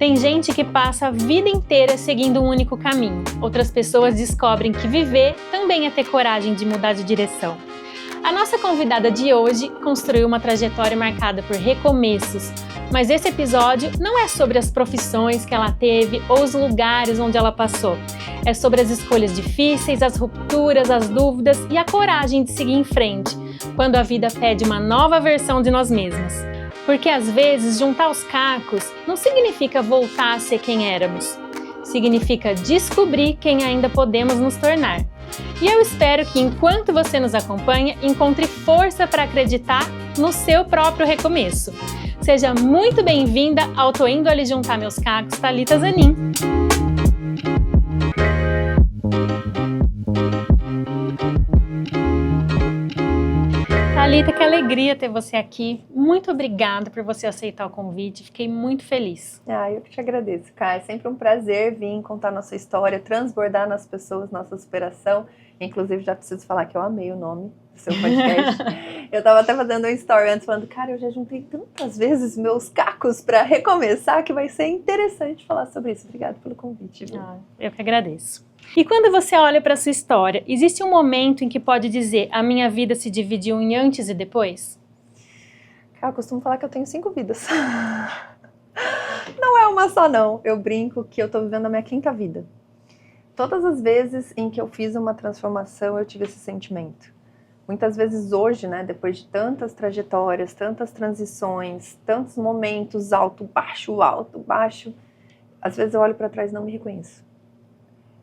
Tem gente que passa a vida inteira seguindo um único caminho. Outras pessoas descobrem que viver também é ter coragem de mudar de direção. A nossa convidada de hoje construiu uma trajetória marcada por recomeços, mas esse episódio não é sobre as profissões que ela teve ou os lugares onde ela passou. É sobre as escolhas difíceis, as rupturas, as dúvidas e a coragem de seguir em frente, quando a vida pede uma nova versão de nós mesmas. Porque às vezes juntar os cacos não significa voltar a ser quem éramos. Significa descobrir quem ainda podemos nos tornar. E eu espero que enquanto você nos acompanha, encontre força para acreditar no seu próprio recomeço. Seja muito bem-vinda ao Tô Indo Ali Juntar Meus Cacos, Thalita Zanin. Thalita, que alegria ter você aqui. Muito obrigada por você aceitar o convite. Fiquei muito feliz. Eu que te agradeço, Kai. É sempre um prazer vir contar nossa história, transbordar nas pessoas nossa superação. Inclusive, já preciso falar que eu amei o nome do seu podcast. Eu tava até fazendo um story antes, falando, cara, eu já juntei tantas vezes meus cacos para recomeçar, que vai ser interessante falar sobre isso. Obrigada pelo convite. Viu? Eu que agradeço. E quando você olha para sua história, existe um momento em que pode dizer a minha vida se dividiu em antes e depois? Eu costumo falar que eu tenho 5 vidas. Não é uma só, não. Eu brinco que eu tô vivendo a minha 5ª vida. Todas as vezes em que eu fiz uma transformação, eu tive esse sentimento. Muitas vezes hoje, né, depois de tantas trajetórias, tantas transições, tantos momentos alto, baixo, às vezes eu olho para trás e não me reconheço.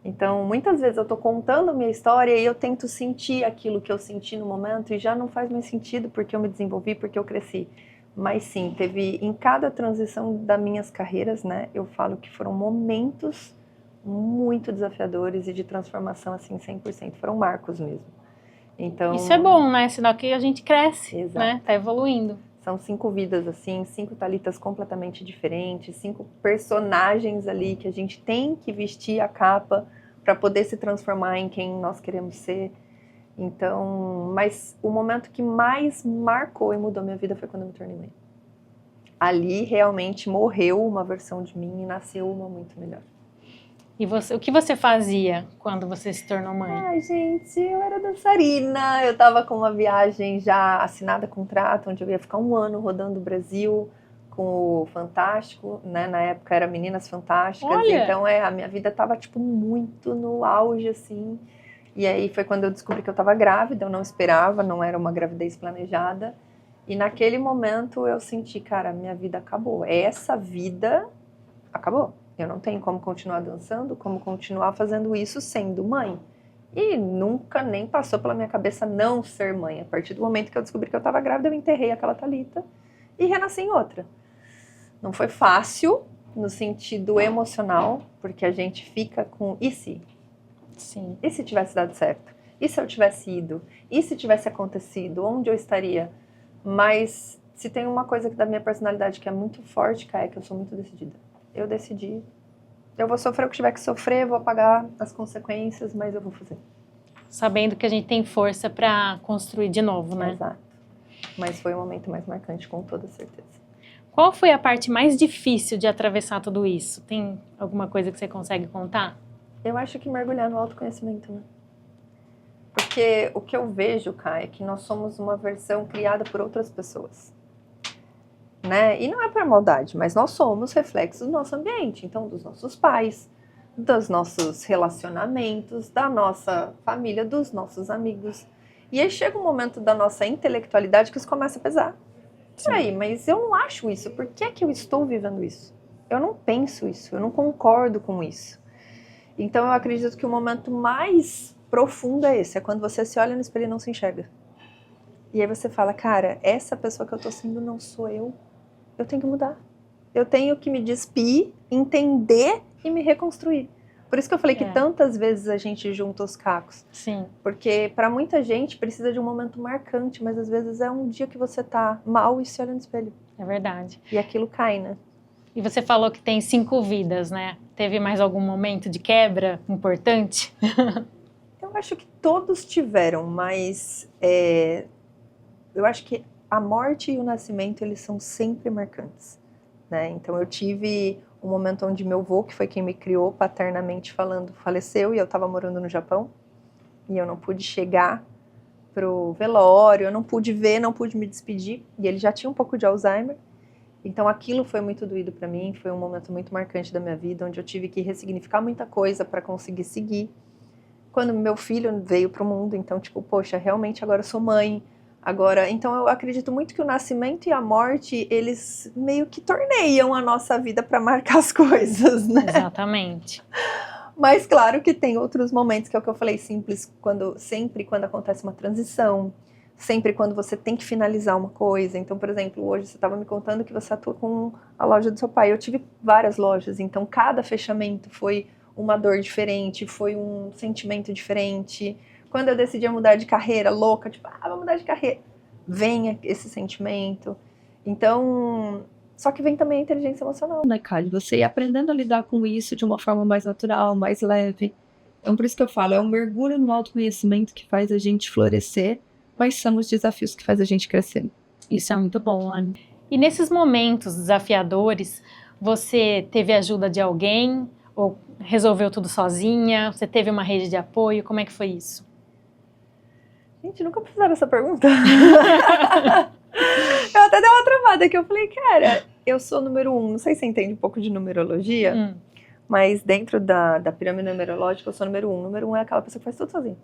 Então, muitas vezes eu tô contando a minha história e eu tento sentir aquilo que eu senti no momento e já não faz mais sentido porque eu me desenvolvi, porque eu cresci. Mas sim, teve em cada transição das minhas carreiras, né, eu falo que foram momentos muito desafiadores e de transformação, assim, 100%. Foram marcos mesmo. Então, isso é bom, né? Sinal que a gente cresce, exato. Né? Tá evoluindo. São 5 vidas, assim, 5 Thalitas completamente diferentes, 5 personagens ali que a gente tem que vestir a capa para poder se transformar em quem nós queremos ser. Então, mas o momento que mais marcou e mudou minha vida foi quando eu me tornei mãe. Ali realmente morreu uma versão de mim e nasceu uma muito melhor. E você, o que você fazia quando você se tornou mãe? Ai, gente, eu era dançarina, eu tava com uma viagem já assinada, contrato, onde eu ia ficar 1 ano rodando o Brasil com o Fantástico, né, na época era Meninas Fantásticas. Olha! Então a minha vida tava, tipo, muito no auge, assim, e aí foi quando eu descobri que eu tava grávida, eu não esperava, não era uma gravidez planejada, e naquele momento eu senti, cara, minha vida acabou, essa vida acabou. Eu não tenho como continuar dançando, como continuar fazendo isso sendo mãe. E nunca nem passou pela minha cabeça não ser mãe. A partir do momento que eu descobri que eu estava grávida, eu enterrei aquela Thalita e renasci em outra. Não foi fácil no sentido emocional, porque a gente fica com e se? Sim. E se tivesse dado certo? E se eu tivesse ido? E se tivesse acontecido? Onde eu estaria? Mas se tem uma coisa da minha personalidade que é muito forte, Kai, é que eu sou muito decidida. Eu decidi, eu vou sofrer o que tiver que sofrer, vou pagar as consequências, mas eu vou fazer. Sabendo que a gente tem força para construir de novo, né? Exato. Mas foi o momento mais marcante, com toda certeza. Qual foi a parte mais difícil de atravessar tudo isso? Tem alguma coisa que você consegue contar? Eu acho que mergulhar no autoconhecimento, né? Porque o que eu vejo, Kai, é que nós somos uma versão criada por outras pessoas. Né? E não é por maldade, mas nós somos reflexos do nosso ambiente, então dos nossos pais, dos nossos relacionamentos, da nossa família, dos nossos amigos. E aí chega um momento da nossa intelectualidade que isso começa a pesar. Peraí, mas eu não acho isso, por que é que eu estou vivendo isso? Eu não penso isso, eu não concordo com isso. Então eu acredito que o momento mais profundo é esse, é quando você se olha no espelho e não se enxerga. E aí você fala, cara, essa pessoa que eu tô sendo não sou eu. Eu tenho que mudar. Eu tenho que me despir, entender e me reconstruir. Por isso que eu falei que tantas vezes a gente junta os cacos. Sim. Porque para muita gente precisa de um momento marcante, mas às vezes é um dia que você tá mal e se olha no espelho. É verdade. E aquilo cai, né? E você falou que tem 5 vidas, né? Teve mais algum momento de quebra importante? Eu acho que todos tiveram, mas eu acho que a morte e o nascimento, eles são sempre marcantes, né? Então eu tive um momento onde meu avô, que foi quem me criou paternamente falando, faleceu e eu estava morando no Japão. E eu não pude chegar pro velório, eu não pude ver, não pude me despedir. E ele já tinha um pouco de Alzheimer. Então aquilo foi muito doído para mim, foi um momento muito marcante da minha vida, onde eu tive que ressignificar muita coisa para conseguir seguir. Quando meu filho veio pro mundo, então tipo, poxa, realmente agora eu sou mãe. Agora, então eu acredito muito que o nascimento e a morte, eles meio que torneiam a nossa vida para marcar as coisas, né? Exatamente. Mas claro que tem outros momentos, que é o que eu falei, simples, sempre quando acontece uma transição, sempre quando você tem que finalizar uma coisa. Então, por exemplo, hoje você estava me contando que você atua com a loja do seu pai. Eu tive várias lojas, então cada fechamento foi uma dor diferente, foi um sentimento diferente. Quando eu decidi mudar de carreira, louca, tipo, vou mudar de carreira, vem esse sentimento. Então, só que vem também a inteligência emocional, né, Kali? Você ir aprendendo a lidar com isso de uma forma mais natural, mais leve. Então, por isso que eu falo, é um mergulho no autoconhecimento que faz a gente florescer, mas são os desafios que faz a gente crescer. Isso é muito bom, Anne. E nesses momentos desafiadores, você teve a ajuda de alguém? Ou resolveu tudo sozinha? Você teve uma rede de apoio? Como é que foi isso? Gente, nunca fizeram essa pergunta. Eu até dei uma travada que eu falei, cara, eu sou número 1. Não sei se você entende um pouco de numerologia, mas dentro da pirâmide numerológica eu sou número 1. Número 1 é aquela pessoa que faz tudo sozinha,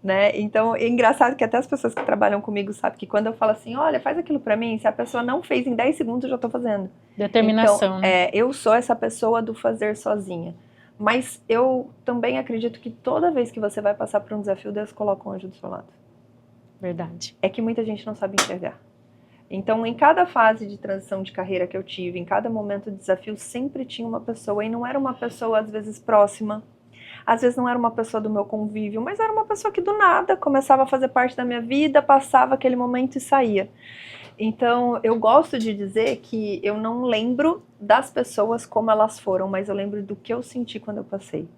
né? Então é engraçado que até as pessoas que trabalham comigo sabem que quando eu falo assim, olha, faz aquilo pra mim, se a pessoa não fez em 10 segundos, eu já tô fazendo. Determinação, então, né? Eu sou essa pessoa do fazer sozinha. Mas eu também acredito que toda vez que você vai passar por um desafio, Deus coloca um anjo do seu lado. Verdade. É que muita gente não sabe enxergar. Então, em cada fase de transição de carreira que eu tive, em cada momento de desafio, sempre tinha uma pessoa. E não era uma pessoa, às vezes, próxima. Às vezes não era uma pessoa do meu convívio, mas era uma pessoa que do nada começava a fazer parte da minha vida, passava aquele momento e saía. Então, eu gosto de dizer que eu não lembro das pessoas como elas foram, mas eu lembro do que eu senti quando eu passei.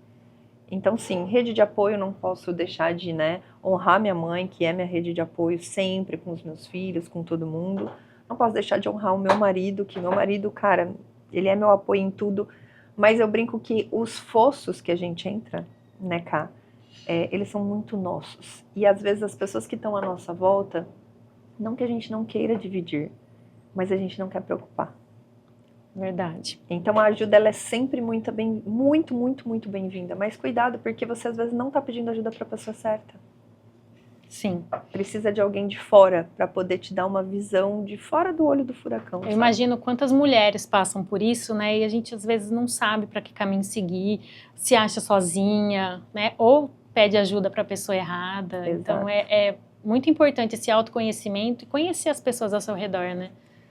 Então, sim, rede de apoio, não posso deixar de, honrar minha mãe, que é minha rede de apoio sempre, com os meus filhos, com todo mundo. Não posso deixar de honrar o meu marido, que meu marido, cara, ele é meu apoio em tudo. Mas eu brinco que os fossos que a gente entra, né, Ká, eles são muito nossos. E às vezes as pessoas que estão à nossa volta, não que a gente não queira dividir, mas a gente não quer preocupar. Verdade. Então a ajuda, ela é sempre muito bem-vinda. Mas cuidado, porque você às vezes não está pedindo ajuda para a pessoa certa. Sim. Precisa de alguém de fora para poder te dar uma visão de fora do olho do furacão. Eu imagino quantas mulheres passam por isso, né? E a gente às vezes não sabe para que caminho seguir, se acha sozinha, né? Ou pede ajuda para a pessoa errada. Exato. Então é muito importante esse autoconhecimento e conhecer as pessoas ao seu redor, né?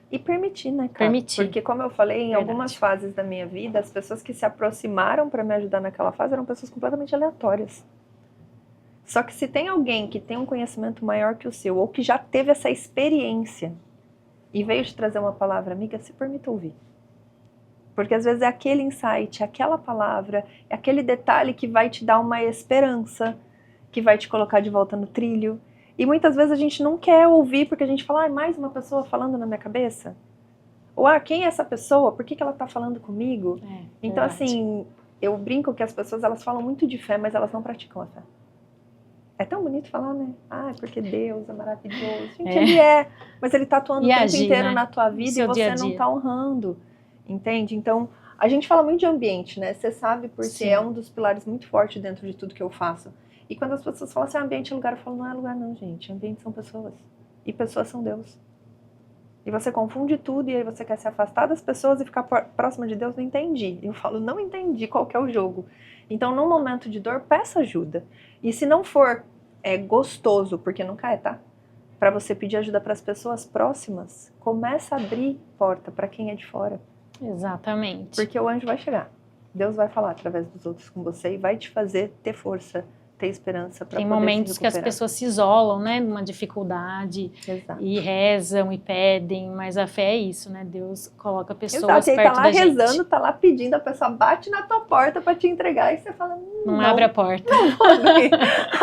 E permitir, né, cara? Permitir. Porque, como eu falei, em Verdade. algumas fases da minha vida, as pessoas que se aproximaram para me ajudar naquela fase eram pessoas completamente aleatórias. Só que se tem alguém que tem um conhecimento maior que o seu, ou que já teve essa experiência, e veio te trazer uma palavra, amiga, se permita ouvir. Porque às vezes é aquele insight, aquela palavra, é aquele detalhe que vai te dar uma esperança, que vai te colocar de volta no trilho. E muitas vezes a gente não quer ouvir porque a gente fala, mais uma pessoa falando na minha cabeça. Ou, quem é essa pessoa? Por que ela está falando comigo? Então, verdade. assim, eu brinco que as pessoas, elas falam muito de fé, mas elas não praticam a fé. É tão bonito falar, né? Porque Deus é maravilhoso. Gente, Ele é, mas Ele está atuando o tempo inteiro, né, na tua vida e você não está honrando. Entende? Então, a gente fala muito de ambiente, né? Você sabe, porque Sim. é um dos pilares muito fortes dentro de tudo que eu faço. E quando as pessoas falam assim, ambiente é lugar, eu falo, não é lugar não, gente. Ambiente são pessoas. E pessoas são Deus. E você confunde tudo e aí você quer se afastar das pessoas e ficar próxima de Deus. Não entendi. Eu falo, não entendi qual que é o jogo. Então, num momento de dor, peça ajuda. E se não for gostoso, porque nunca é, tá? Para você pedir ajuda para as pessoas próximas, começa a abrir porta para quem é de fora. Exatamente. Porque o anjo vai chegar. Deus vai falar através dos outros com você e vai te fazer ter força, ter esperança para poder se recuperar. Tem momentos que as pessoas se isolam, né, numa dificuldade. Exato. E rezam e pedem, mas a fé é isso, né? Deus coloca pessoas Exato. E aí perto tá lá da gente. rezando, tá lá pedindo, a pessoa bate na tua porta para te entregar e você fala, Não abre a porta.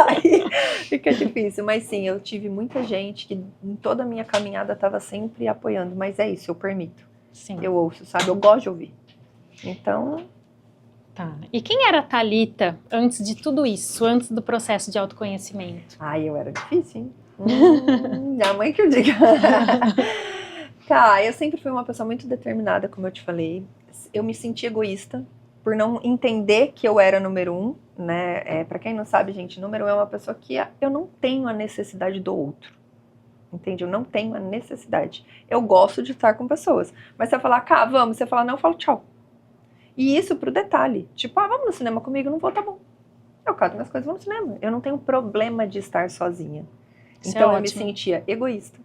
Aí fica difícil. Mas sim, eu tive muita gente que em toda a minha caminhada estava sempre apoiando. Mas é isso, eu permito. Sim. Eu ouço, sabe? Eu gosto de ouvir. Então, Tá. E quem era a Thalita antes de tudo isso, antes do processo de autoconhecimento? ai, eu era difícil, hein? Minha mãe que eu diga. Tá, eu sempre fui uma pessoa muito determinada, como eu te falei. Eu me senti egoísta por não entender que eu era número um, né? Pra quem não sabe, gente, número um é uma pessoa que eu não tenho a necessidade do outro. Entende? Eu não tenho a necessidade. Eu gosto de estar com pessoas. Mas se eu falar, cá, vamos, você falar não, eu falo tchau. E isso pro detalhe. Tipo, vamos no cinema comigo? Não vou, tá bom. Eu cato minhas coisas, vou no cinema. Eu não tenho problema de estar sozinha. Isso Então é eu me ótimo. sentia egoísta.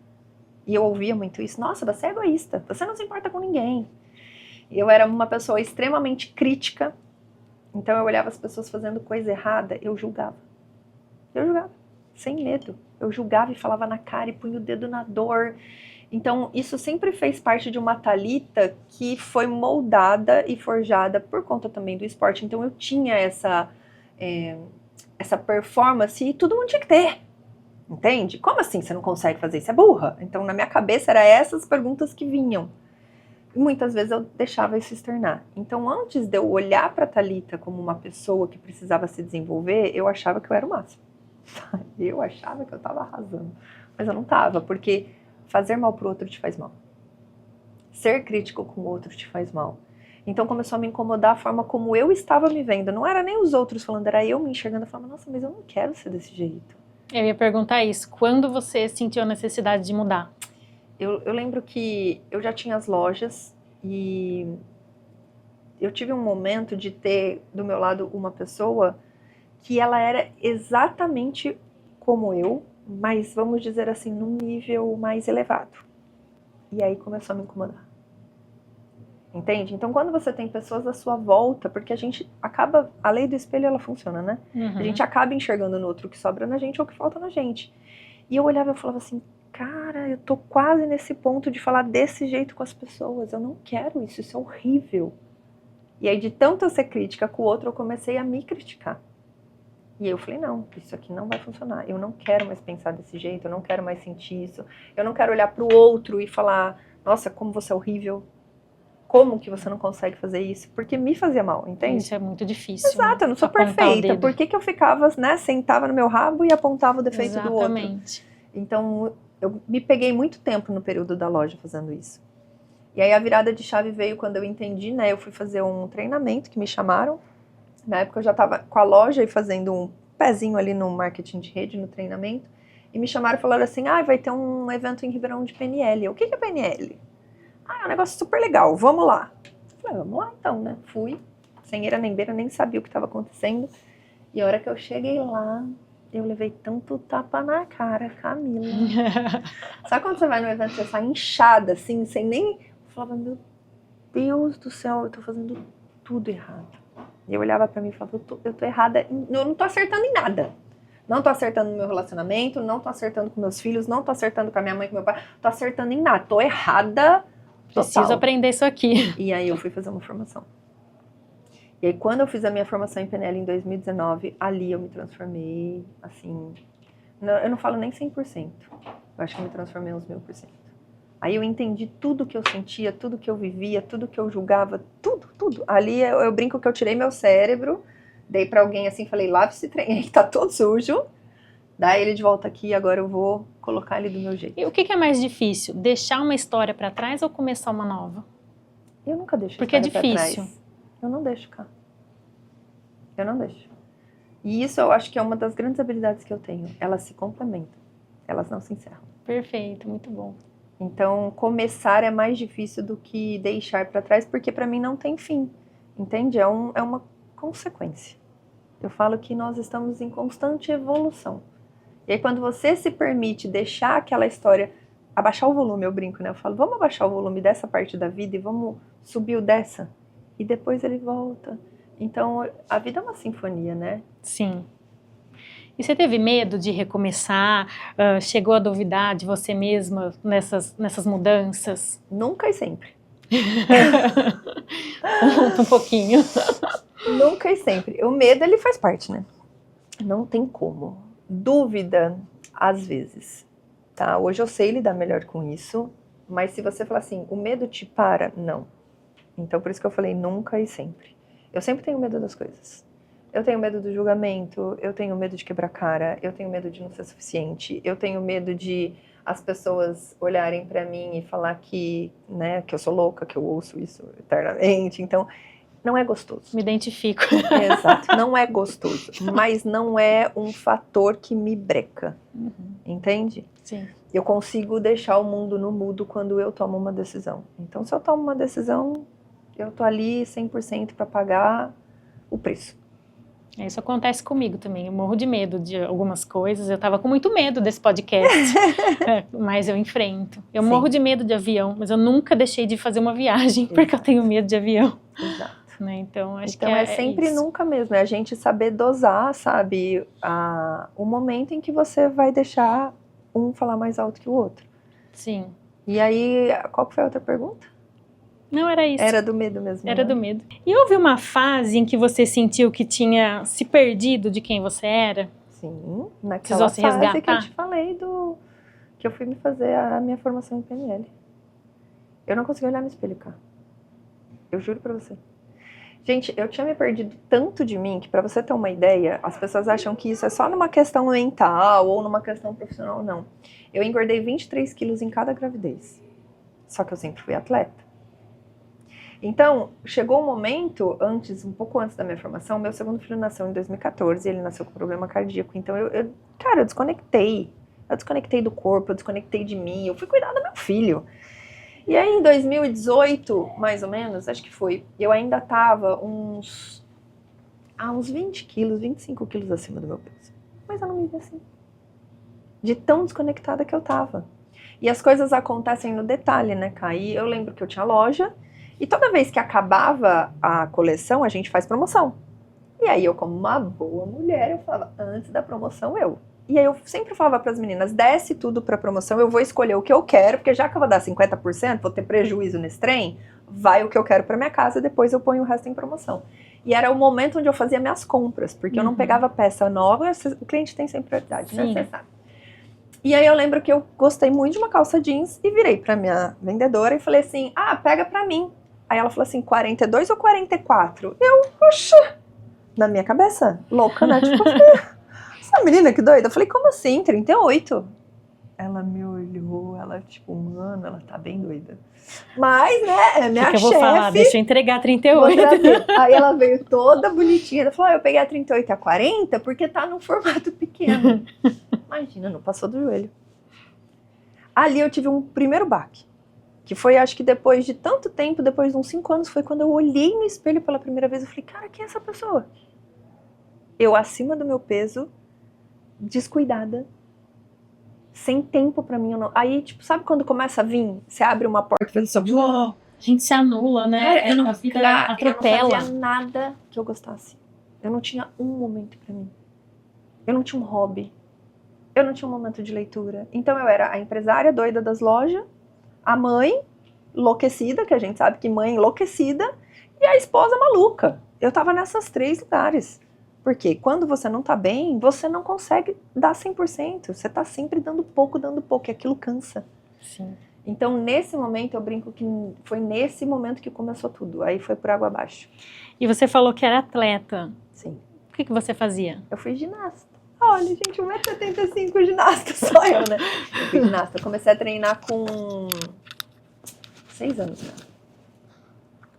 E eu ouvia muito isso. Nossa, você é egoísta. Você não se importa com ninguém. Eu era uma pessoa extremamente crítica. Então eu olhava as pessoas fazendo coisa errada, eu julgava. Eu julgava, sem medo. Eu julgava e falava na cara e punha o dedo na dor. Então isso sempre fez parte de uma Thalita que foi moldada e forjada por conta também do esporte. Então eu tinha essa performance e todo mundo tinha que ter. Entende? Como assim você não consegue fazer isso? É burra. Então na minha cabeça eram essas perguntas que vinham. E muitas vezes eu deixava isso externar. Então, antes de eu olhar para a Thalita como uma pessoa que precisava se desenvolver, eu achava que eu era o máximo. Eu achava que eu estava arrasando. Mas eu não estava, porque fazer mal pro outro te faz mal. Ser crítico com o outro te faz mal. Então começou a me incomodar a forma como eu estava me vendo. Não era nem os outros falando, era eu me enxergando e falando, nossa, mas eu não quero ser desse jeito. Eu ia perguntar isso. Quando você sentiu a necessidade de mudar? Eu lembro que eu já tinha as lojas e eu tive um momento de ter do meu lado uma pessoa que ela era exatamente como eu, mas vamos dizer assim, num nível mais elevado. E aí começou a me incomodar. Entende? Então quando você tem pessoas à sua volta, porque a gente acaba, a lei do espelho ela funciona, né? Uhum. A gente acaba enxergando no outro o que sobra na gente ou o que falta na gente. E eu olhava e falava assim, cara, eu tô quase nesse ponto de falar desse jeito com as pessoas. Eu não quero isso, isso é horrível. E aí, de tanto eu ser crítica com o outro, eu comecei a me criticar. E aí eu falei, não, isso aqui não vai funcionar. Eu não quero mais pensar desse jeito, eu não quero mais sentir isso. Eu não quero olhar pro outro e falar, nossa, como você é horrível. Como que você não consegue fazer isso? Porque me fazia mal, entende? Isso é muito difícil. Exato, eu não sou Apontar o perfeita. dedo. Por que eu ficava, né, sentava no meu rabo e apontava o defeito do outro? Exatamente. Então, eu me peguei muito tempo no período da loja fazendo isso. E aí a virada de chave veio quando eu entendi, né? Eu fui fazer um treinamento que me chamaram. Na época eu já estava com a loja e fazendo um pezinho ali no marketing de rede, no treinamento. E me chamaram e falaram assim, vai ter um evento em Ribeirão de PNL. O que é PNL? É um negócio super legal, vamos lá. Eu falei, vamos lá então, né? Fui, sem eira nem beira, nem sabia o que estava acontecendo. E a hora que eu cheguei lá, eu levei tanto tapa na cara, Camila. Sabe quando você vai no evento e você sai inchada, assim, sem nem... Eu falava, meu Deus do céu, eu tô fazendo tudo errado. E eu olhava pra mim e falava, eu tô errada, eu não tô acertando em nada. Não tô acertando no meu relacionamento, não tô acertando com meus filhos, não tô acertando com a minha mãe, com meu pai, tô acertando em nada, tô errada total. Preciso aprender isso aqui. E aí eu fui fazer uma formação. E aí quando eu fiz a minha formação em PNL em 2019, ali eu me transformei, assim, eu não falo nem 100%, eu acho que eu me transformei uns 1000%. Aí eu entendi tudo que eu sentia, tudo que eu vivia, tudo que eu julgava, tudo. Ali eu brinco que eu tirei meu cérebro, dei pra alguém assim, falei, lave esse trem aí que tá todo sujo, dá ele de volta aqui, agora eu vou colocar ele do meu jeito. E o que é mais difícil? Deixar uma história pra trás ou começar uma nova? Eu nunca deixo Porque é história pra difícil. trás. Eu não deixo, cara. Eu não deixo. E isso eu acho que é uma das grandes habilidades que eu tenho. Elas se complementam. Elas não se encerram. Perfeito, muito bom. Então, começar é mais difícil do que deixar pra trás, porque pra mim não tem fim. Entende? É uma consequência. Eu falo que nós estamos em constante evolução. E aí, quando você se permite deixar aquela história, abaixar o volume, eu brinco, né? Eu falo, vamos abaixar o volume dessa parte da vida e vamos subir o dessa. E depois ele volta. Então, a vida é uma sinfonia, né? Sim. E você teve medo de recomeçar? Chegou a duvidar de você mesma nessas mudanças? Nunca e sempre. Conta um pouquinho. Nunca e sempre. O medo, ele faz parte, né? Não tem como. Dúvida, às vezes. Tá? Hoje eu sei lidar melhor com isso, mas se você falar assim, o medo te para, não. Então, por isso que eu falei nunca e sempre. Eu sempre tenho medo das coisas. Eu tenho medo do julgamento, eu tenho medo de quebrar cara, eu tenho medo de não ser suficiente, eu tenho medo de as pessoas olharem pra mim e falar que, né, que eu sou louca, que eu ouço isso eternamente. Então, não é gostoso. Me identifico. Exato, não é gostoso, mas não é um fator que me breca, entende? Sim. Eu consigo deixar o mundo no mudo quando eu tomo uma decisão. Então, se eu tomo uma decisão, eu tô ali 100% para pagar o preço. Isso acontece comigo também. Eu morro de medo de algumas coisas. Eu tava com muito medo desse podcast, mas eu enfrento. Eu Sim. morro de medo de avião, mas eu nunca deixei de fazer uma viagem porque eu tenho medo de avião. Exato. Né? Então, acho Então que é sempre isso. nunca mesmo. É a gente saber dosar, sabe? O momento em que você vai deixar um falar mais alto que o outro. Sim. E aí, qual que foi a outra pergunta? Não, era isso. Era do medo mesmo. Era né? do medo. E houve uma fase em que você sentiu que tinha se perdido de quem você era? Sim, naquela Precisou se fase que eu resgatar? te falei que eu fui me fazer a minha formação em PNL. Eu não consegui olhar no espelho, cara. Eu juro pra você. Gente, eu tinha me perdido tanto de mim que, pra você ter uma ideia, as pessoas acham que isso é só numa questão mental ou numa questão profissional, não. Eu engordei 23 quilos em cada gravidez. Só que eu sempre fui atleta. Então, chegou um momento, um pouco antes da minha formação, meu segundo filho nasceu em 2014, ele nasceu com problema cardíaco. Então, eu desconectei. Eu desconectei do corpo, eu desconectei de mim, eu fui cuidar do meu filho. E aí, em 2018, mais ou menos, acho que foi, eu ainda tava uns 20 quilos, 25 quilos acima do meu peso. Mas eu não me vi assim. De tão desconectada que eu tava. E as coisas acontecem no detalhe, né, Kai? E eu lembro que eu tinha loja, e toda vez que acabava a coleção, a gente faz promoção. E aí eu, como uma boa mulher, eu falava, antes da promoção, eu. E aí eu sempre falava para as meninas, desce tudo para promoção, eu vou escolher o que eu quero, porque já que eu vou dar 50%, vou ter prejuízo nesse trem, vai o que eu quero para minha casa, depois eu ponho o resto em promoção. E era o momento onde eu fazia minhas compras, porque eu não pegava peça nova, o cliente tem sempre prioridade, né? Você sabe. E aí eu lembro que eu gostei muito de uma calça jeans e virei pra minha vendedora e falei assim, pega pra mim. Aí ela falou assim, 42 ou 44? Poxa, na minha cabeça, louca, né? Tipo, essa menina que doida. Eu falei, como assim, 38? Ela me olhou, ela tipo, mano, ela tá bem doida. Mas, né, é minha chefe. O que eu vou falar? Deixa eu entregar 38. Vou trazer. Aí ela veio toda bonitinha, ela falou, eu peguei a 38 e a 40 porque tá num formato pequeno. Imagina, não passou do joelho. Ali eu tive um primeiro baque. Que foi, acho que depois de tanto tempo, depois de uns 5 anos, foi quando eu olhei no espelho pela primeira vez. Eu falei, cara, quem é essa pessoa? Eu acima do meu peso, descuidada, sem tempo pra mim. Aí, tipo, sabe quando começa a vir? Você abre uma porta e faz assim, a gente se anula, né? A vida atropela. Eu não fazia nada que eu gostasse. Eu não tinha um momento pra mim. Eu não tinha um hobby. Eu não tinha um momento de leitura. Então eu era a empresária doida das lojas, a mãe enlouquecida, que a gente sabe que mãe enlouquecida, e a esposa maluca. Eu tava nessas 3 lugares. Porque quando você não tá bem, você não consegue dar 100%. Você tá sempre dando pouco, e aquilo cansa. Sim. Então, nesse momento, eu brinco que foi nesse momento que começou tudo. Aí foi por água abaixo. E você falou que era atleta. Sim. O que você fazia? Eu fui ginasta. Olha, gente, 1,75 m ginasta, só eu, né? Eu fui ginasta. Eu comecei a treinar com 6 anos, né?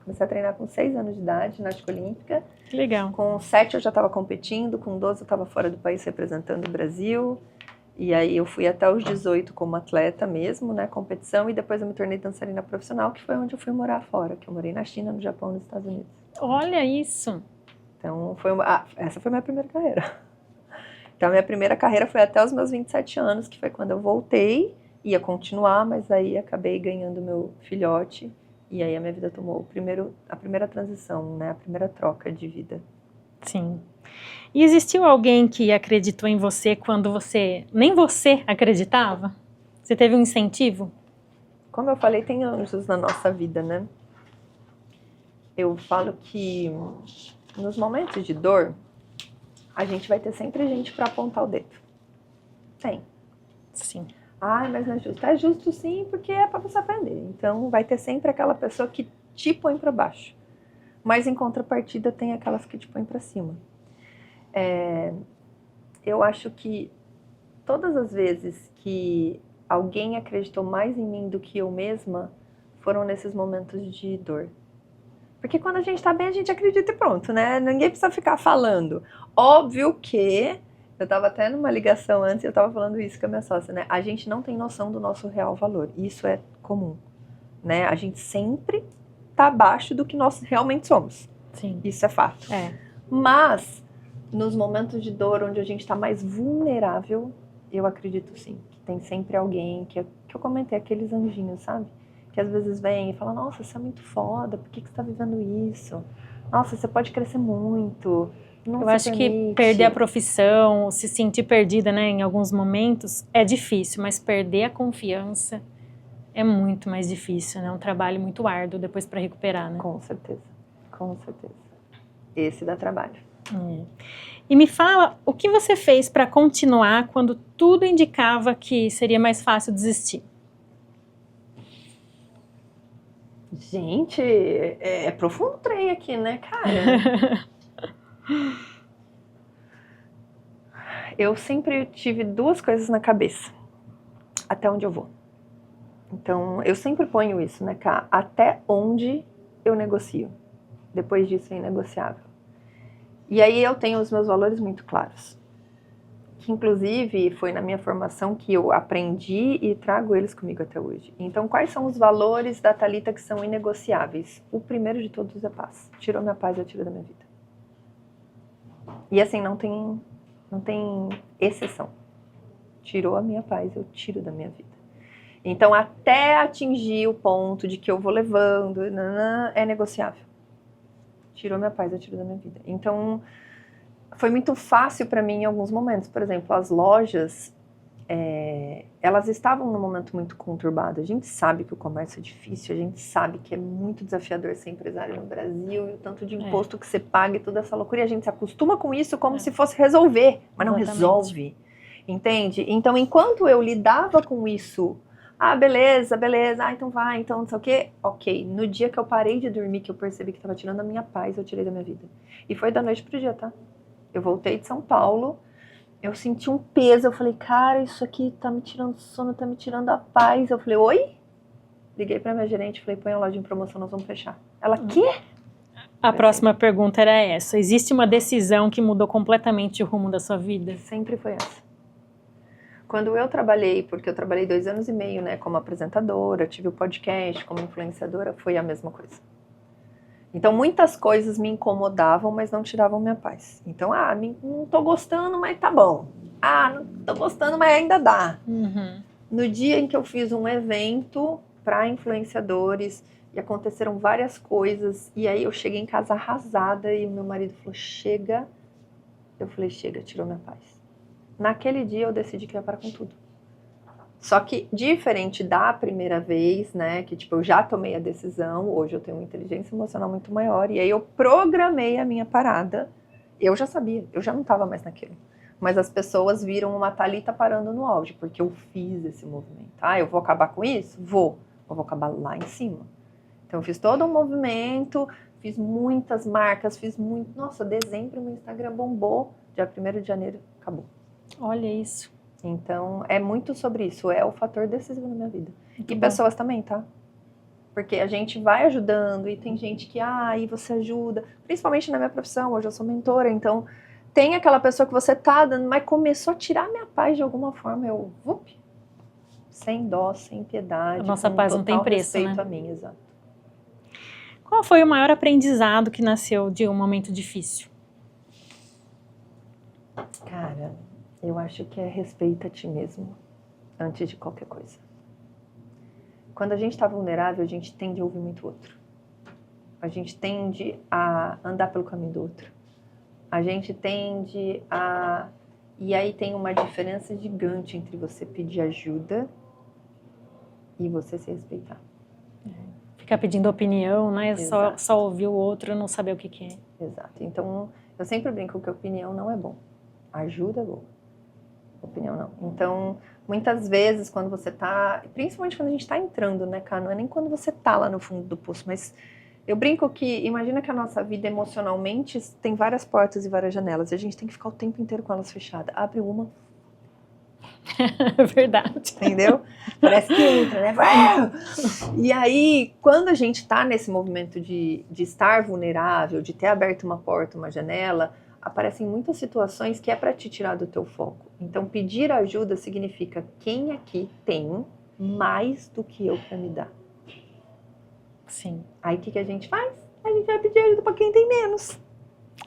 Comecei a treinar com 6 anos de idade, ginástica olímpica. Que legal. Com 7 eu já estava competindo, com 12 eu estava fora do país representando o Brasil. E aí eu fui até os 18 como atleta mesmo, né, competição. E depois eu me tornei dançarina profissional, que foi onde eu fui morar fora. Que eu morei na China, no Japão e nos Estados Unidos. Olha isso. Então, essa foi a minha primeira carreira. Então, a minha primeira carreira foi até os meus 27 anos, que foi quando eu voltei. Ia continuar, mas aí acabei ganhando meu filhote. E aí a minha vida tomou a primeira transição, né? A primeira troca de vida. Sim. E existiu alguém que acreditou em você quando nem você acreditava? Você teve um incentivo? Como eu falei, tem anjos na nossa vida, né? Eu falo que nos momentos de dor, a gente vai ter sempre gente para apontar o dedo. Tem. Sim. Mas não é justo. É justo sim, porque é para você aprender. Então vai ter sempre aquela pessoa que te põem para baixo. Mas em contrapartida tem aquelas que te põem para cima. Eu acho que todas as vezes que alguém acreditou mais em mim do que eu mesma, foram nesses momentos de dor. Porque quando a gente tá bem, a gente acredita e pronto, né? Ninguém precisa ficar falando. Óbvio que, eu tava até numa ligação antes, eu tava falando isso com a minha sócia, né? A gente não tem noção do nosso real valor. Isso é comum, né? A gente sempre tá abaixo do que nós realmente somos. Sim. Isso é fato. Mas, nos momentos de dor, onde a gente tá mais vulnerável, eu acredito sim, que tem sempre alguém, que eu comentei, aqueles anjinhos, sabe? Que às vezes vem e fala, nossa, você é muito foda, por que você tá vivendo isso? Nossa, você pode crescer muito, não Eu se acho permite. que perder a profissão, se sentir perdida, né, em alguns momentos, é difícil, mas perder a confiança é muito mais difícil, né? É um trabalho muito árduo depois para recuperar, né? Com certeza, com certeza. Esse dá trabalho. E me fala, o que você fez para continuar quando tudo indicava que seria mais fácil desistir? Gente, é profundo o trem aqui, né, cara? Eu sempre tive duas coisas na cabeça, até onde eu vou. Então, eu sempre ponho isso, né, Cá? Até onde eu negocio. Depois disso é inegociável. E aí eu tenho os meus valores muito claros. Que inclusive foi na minha formação que eu aprendi e trago eles comigo até hoje. Então, quais são os valores da Thalita que são inegociáveis? O primeiro de todos é paz. Tirou minha paz, eu tiro da minha vida. E assim, não tem exceção. Tirou a minha paz, eu tiro da minha vida. Então, até atingir o ponto de que eu vou levando, é negociável. Tirou minha paz, eu tiro da minha vida. Então, foi muito fácil para mim em alguns momentos. Por exemplo, as lojas, elas estavam num momento muito conturbado. A gente sabe que o comércio é difícil, a gente sabe que é muito desafiador ser empresário no Brasil, e o tanto de imposto que você paga e toda essa loucura. E a gente se acostuma com isso como se fosse resolver, mas não resolve. Entende? Então, enquanto eu lidava com isso, beleza, então vai, então não sei o quê. Ok, no dia que eu parei de dormir, que eu percebi que estava tirando a minha paz, eu tirei da minha vida. E foi da noite pro dia, tá? Eu voltei de São Paulo, eu senti um peso, eu falei, cara, isso aqui tá me tirando sono, tá me tirando a paz. Eu falei, oi? Liguei pra minha gerente, falei, põe a loja em promoção, nós vamos fechar. Ela, quê? A próxima pergunta era essa. Existe uma decisão que mudou completamente o rumo da sua vida? Sempre foi essa. Quando eu trabalhei, porque eu trabalhei 2 anos e meio, né, como apresentadora, tive o podcast, como influenciadora, foi a mesma coisa. Então, muitas coisas me incomodavam, mas não tiravam minha paz. Então, não tô gostando, mas tá bom. Não tô gostando, mas ainda dá. No dia em que eu fiz um evento para influenciadores, e aconteceram várias coisas, e aí eu cheguei em casa arrasada, e o meu marido falou, chega. Eu falei, chega, tirou minha paz. Naquele dia eu decidi que eu ia parar com tudo. Só que, diferente da primeira vez, né, que tipo, eu já tomei a decisão, hoje eu tenho uma inteligência emocional muito maior, e aí eu programei a minha parada, eu já sabia, eu já não estava mais naquilo. Mas as pessoas viram uma Thalita parando no auge, porque eu fiz esse movimento. Eu vou acabar com isso? Vou. Eu vou acabar lá em cima. Então eu fiz todo um movimento, fiz muitas marcas, Nossa, dezembro meu Instagram bombou, dia 1º de janeiro, acabou. Olha isso. Então, é muito sobre isso, é o fator decisivo na minha vida. Muito e bom. Pessoas também, tá? Porque a gente vai ajudando e tem gente que, aí você ajuda, principalmente na minha profissão, hoje eu sou mentora, então tem aquela pessoa que você tá dando, mas começou a tirar minha paz de alguma forma, sem dó, sem piedade. A nossa paz não tem preço, respeito, né? a mim, exato. Qual foi o maior aprendizado que nasceu de um momento difícil? Cara, eu acho que é respeita a ti mesmo antes de qualquer coisa. Quando a gente está vulnerável, a gente tende a ouvir muito o outro. A gente tende a andar pelo caminho do outro. A gente tende a... E aí tem uma diferença gigante entre você pedir ajuda e você se respeitar. Ficar pedindo opinião, né? Só ouvir o outro e não saber o que é. Exato. Então, eu sempre brinco que opinião não é bom. Ajuda é bom. Opinião não. Então, muitas vezes quando você tá... Principalmente quando a gente tá entrando, né, cara? Não é nem quando você tá lá no fundo do poço, mas Eu brinco que, imagina que a nossa vida emocionalmente tem várias portas e várias janelas, e a gente tem que ficar o tempo inteiro com elas fechadas. Abre uma, Verdade. entendeu? Parece que entra, né? E aí, quando a gente tá nesse movimento de estar vulnerável, de ter aberto uma porta, uma janela, aparecem muitas situações que é para te tirar do teu foco. Então, pedir ajuda significa quem aqui tem mais do que eu para me dar. Sim, Aí, o que a gente faz? A gente vai pedir ajuda para quem tem menos.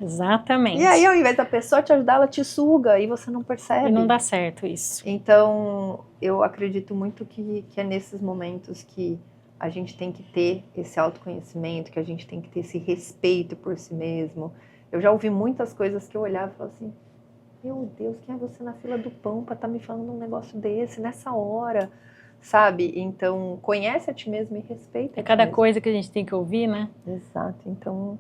exatamente. E aí, ao invés da pessoa te ajudar, ela te suga e você não percebe. E não dá certo isso. Então, eu acredito muito que é nesses momentos que a gente tem que ter esse autoconhecimento, que a gente tem que ter esse respeito por si mesmo. Eu já ouvi muitas coisas que eu olhava e falava assim, meu Deus, quem é você na fila do pão para estar me falando um negócio desse, nessa hora, sabe? Então, conhece a ti mesmo e respeita É a ti cada mesmo. coisa que a gente tem que ouvir, né? Exato. Então,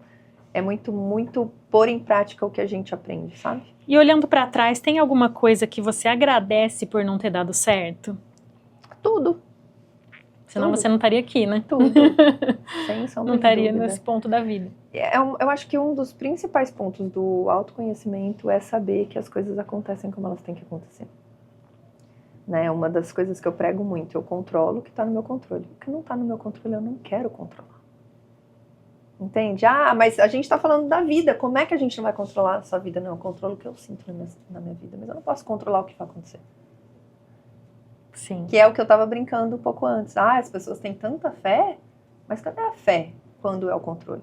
é muito, muito pôr em prática o que a gente aprende, sabe? E olhando pra trás, tem alguma coisa que você agradece por não ter dado certo? Tudo, Senão Tudo. você não estaria aqui, né? tudo. Sem sombra Não de estaria dúvida. nesse ponto da vida. Eu acho que um dos principais pontos do autoconhecimento é saber que as coisas acontecem como elas têm que acontecer. Né? Uma das coisas que eu prego muito, eu controlo o que está no meu controle. O que não está no meu controle, eu não quero controlar. Entende? Ah, mas a gente está falando da vida, como é que a gente não vai controlar a sua vida? Não, eu controlo o que eu sinto na minha vida, mas eu não posso controlar o que vai acontecer. Sim. Que é o que eu estava brincando um pouco antes. Ah, as pessoas têm tanta fé, mas cadê a fé quando é o controle?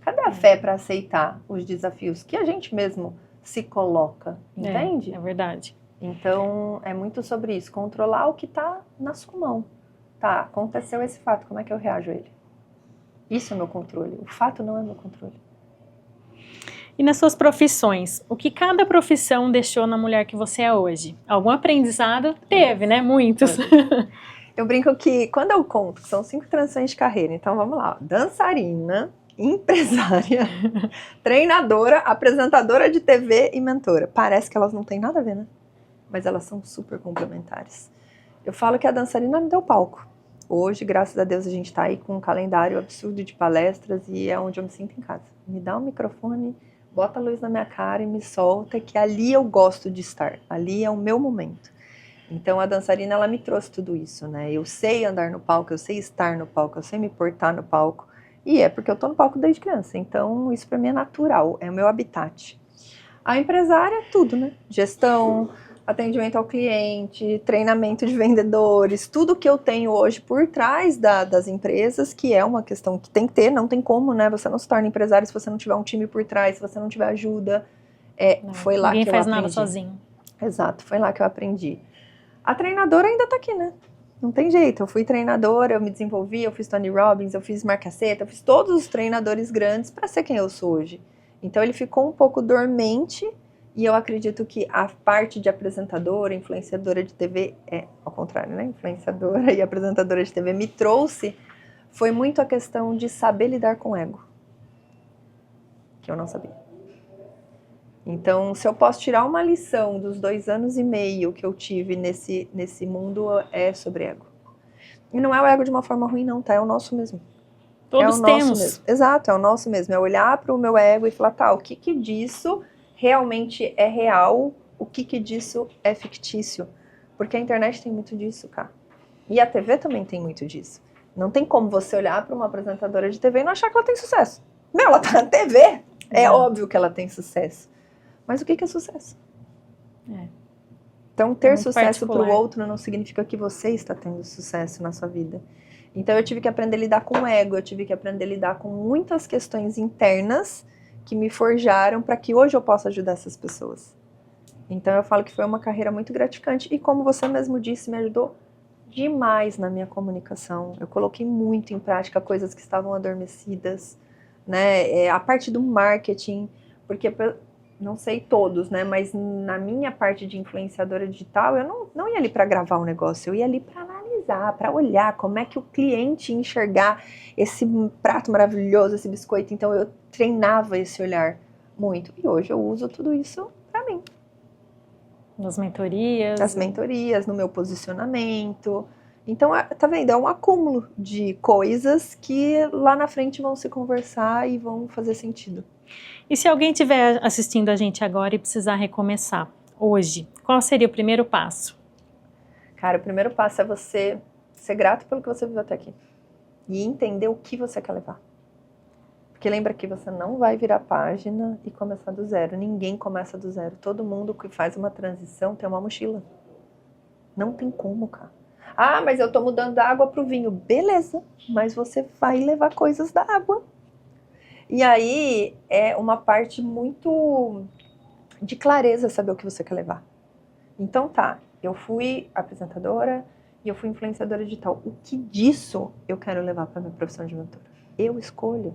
Cadê a fé para aceitar os desafios que a gente mesmo se coloca, entende? É verdade. Então, é muito sobre isso, controlar o que está na sua mão. Tá, aconteceu esse fato, como é que eu reajo a ele? Isso é meu controle, o fato não é meu controle. E nas suas profissões, o que cada profissão deixou na mulher que você é hoje? Algum aprendizado? Teve, né? Muitos. Eu brinco que, quando eu conto, que são 5 transições de carreira, então vamos lá, dançarina, empresária, treinadora, apresentadora de TV e mentora. Parece que elas não têm nada a ver, né? Mas elas são super complementares. Eu falo que a dançarina me deu palco. Hoje, graças a Deus, a gente está aí com um calendário absurdo de palestras e é onde eu me sinto em casa. Me dá um microfone, bota a luz na minha cara e me solta, que ali eu gosto de estar. Ali é o meu momento. Então, a dançarina, ela me trouxe tudo isso, né? Eu sei andar no palco, eu sei estar no palco, eu sei me portar no palco. E é porque eu tô no palco desde criança. Então, isso para mim é natural, é o meu habitat. A empresária, tudo, né? Gestão, atendimento ao cliente, treinamento de vendedores, tudo que eu tenho hoje por trás das empresas, que é uma questão que tem que ter, não tem como, né? Você não se torna empresário se você não tiver um time por trás, se você não tiver ajuda. Foi lá que eu aprendi. Ninguém faz nada sozinho. Exato, foi lá que eu aprendi. A treinadora ainda tá aqui, né? Não tem jeito, eu fui treinadora, eu me desenvolvi, eu fiz Tony Robbins, eu fiz Mark Caseta, eu fiz todos os treinadores grandes para ser quem eu sou hoje. Então ele ficou um pouco dormente e eu acredito que a parte de apresentadora, influenciadora de TV, ao contrário, né? Influenciadora e apresentadora de TV me trouxe, foi muito a questão de saber lidar com o ego, que eu não sabia. Então, se eu posso tirar uma lição dos 2 anos e meio que eu tive nesse mundo, é sobre ego. E não é o ego de uma forma ruim, não, tá? É o nosso mesmo. Todos temos. Mesmo. Exato, é o nosso mesmo. É olhar para o meu ego e falar, tá, o que disso realmente é real? O que disso é fictício? Porque a internet tem muito disso, cara. E a TV também tem muito disso. Não tem como você olhar para uma apresentadora de TV e não achar que ela tem sucesso. Meu, ela tá na TV. É óbvio que ela tem sucesso. Mas o que é sucesso? Então, ter sucesso para o outro não significa que você está tendo sucesso na sua vida. Então, eu tive que aprender a lidar com o ego, eu tive que aprender a lidar com muitas questões internas que me forjaram para que hoje eu possa ajudar essas pessoas. Então, eu falo que foi uma carreira muito gratificante e, como você mesmo disse, me ajudou demais na minha comunicação. Eu coloquei muito em prática coisas que estavam adormecidas, né? A parte do marketing, porque... não sei todos, né, mas na minha parte de influenciadora digital, eu não ia ali para gravar um negócio, eu ia ali para analisar, para olhar como é que o cliente ia enxergar esse prato maravilhoso, esse biscoito. Então eu treinava esse olhar muito. E hoje eu uso tudo isso para mim. Nas mentorias. Nas mentorias, no meu posicionamento. Então, tá vendo? É um acúmulo de coisas que lá na frente vão se conversar e vão fazer sentido. E se alguém estiver assistindo a gente agora e precisar recomeçar hoje, qual seria o primeiro passo? Cara, o primeiro passo é você ser grato pelo que você viveu até aqui. E entender o que você quer levar. Porque lembra que você não vai virar página e começar do zero. Ninguém começa do zero. Todo mundo que faz uma transição tem uma mochila. Não tem como, cara. Ah, mas eu tô mudando da água pro vinho. Beleza, mas você vai levar coisas da água. E aí é uma parte muito de clareza saber o que você quer levar. Então tá, eu fui apresentadora e eu fui influenciadora digital. O que disso eu quero levar para minha profissão de mentora? Eu escolho.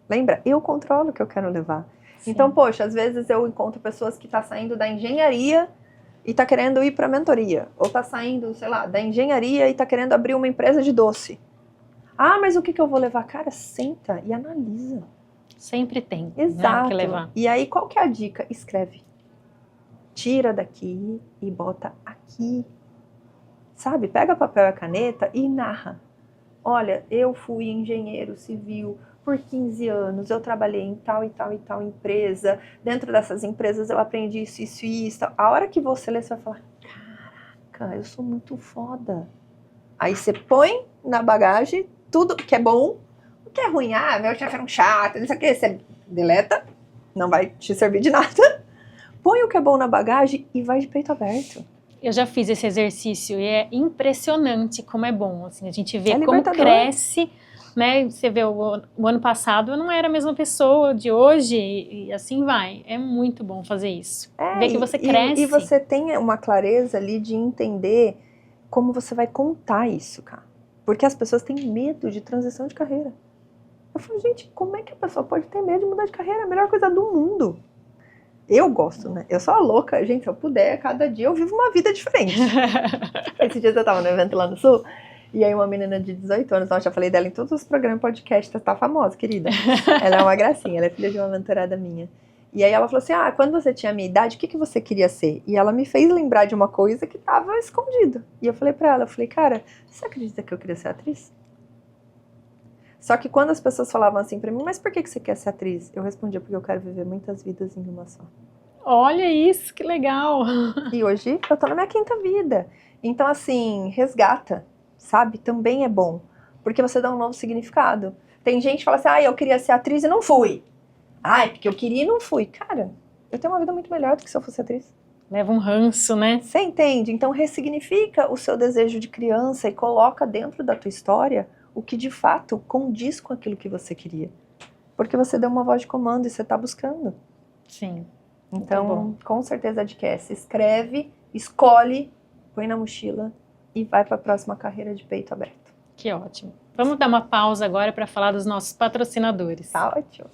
Lembra? Eu controlo o que eu quero levar. Sim. Então, poxa, às vezes eu encontro pessoas que estão saindo da engenharia e tá querendo ir para mentoria. Ou tá saindo, sei lá, da engenharia e tá querendo abrir uma empresa de doce. Ah, mas o que eu vou levar? Cara, senta e analisa. Sempre tem. Exato. Né, que levar. E aí, qual que é a dica? Escreve. Tira daqui e bota aqui. Sabe? Pega papel e caneta e narra. Olha, eu fui engenheiro civil por 15 anos, eu trabalhei em tal e tal e tal empresa. Dentro dessas empresas eu aprendi isso, isso e isso. A hora que você lê, você vai falar, caraca, eu sou muito foda. Aí você põe na bagagem tudo que é bom, o que é ruim. Ah, meu chefe era um chato, não sei o que. Você deleta, não vai te servir de nada. Põe o que é bom na bagagem e vai de peito aberto. Eu já fiz esse exercício e é impressionante como é bom. Assim, a gente vê como cresce, né? Você vê o ano passado eu não era a mesma pessoa de hoje e assim vai. É muito bom fazer isso. Ver que você cresce. E você tem uma clareza ali de entender como você vai contar isso, cara. Porque as pessoas têm medo de transição de carreira. Eu falo, gente, como é que a pessoa pode ter medo de mudar de carreira? É a melhor coisa do mundo. Eu gosto, né? Eu sou a louca. Gente, se eu puder, cada dia eu vivo uma vida diferente. Esse dia eu tava no evento lá no Sul, e aí uma menina de 18 anos, eu já falei dela em todos os programas podcast, tá famosa, querida. Ela é uma gracinha, ela é filha de uma mentorada minha. E aí ela falou assim, quando você tinha a minha idade, o que você queria ser? E ela me fez lembrar de uma coisa que tava escondida. E eu falei pra ela, cara, você acredita que eu queria ser atriz? Só que quando as pessoas falavam assim pra mim, mas por que você quer ser atriz? Eu respondia, porque eu quero viver muitas vidas em uma só. Olha isso, que legal! E hoje eu tô na minha 5ª vida. Então assim, resgata, sabe? Também é bom, porque você dá um novo significado. Tem gente que fala assim, eu queria ser atriz e não fui. Porque eu queria e não fui. Cara, eu tenho uma vida muito melhor do que se eu fosse atriz. Leva um ranço, né? Você entende? Então ressignifica o seu desejo de criança e coloca dentro da tua história o que de fato condiz com aquilo que você queria. Porque você deu uma voz de comando e você está buscando. Sim. Então, com certeza a dica é essa. Escreve, escolhe, põe na mochila e vai para a próxima carreira de peito aberto. Que ótimo. Vamos dar uma pausa agora para falar dos nossos patrocinadores. Tá ótimo.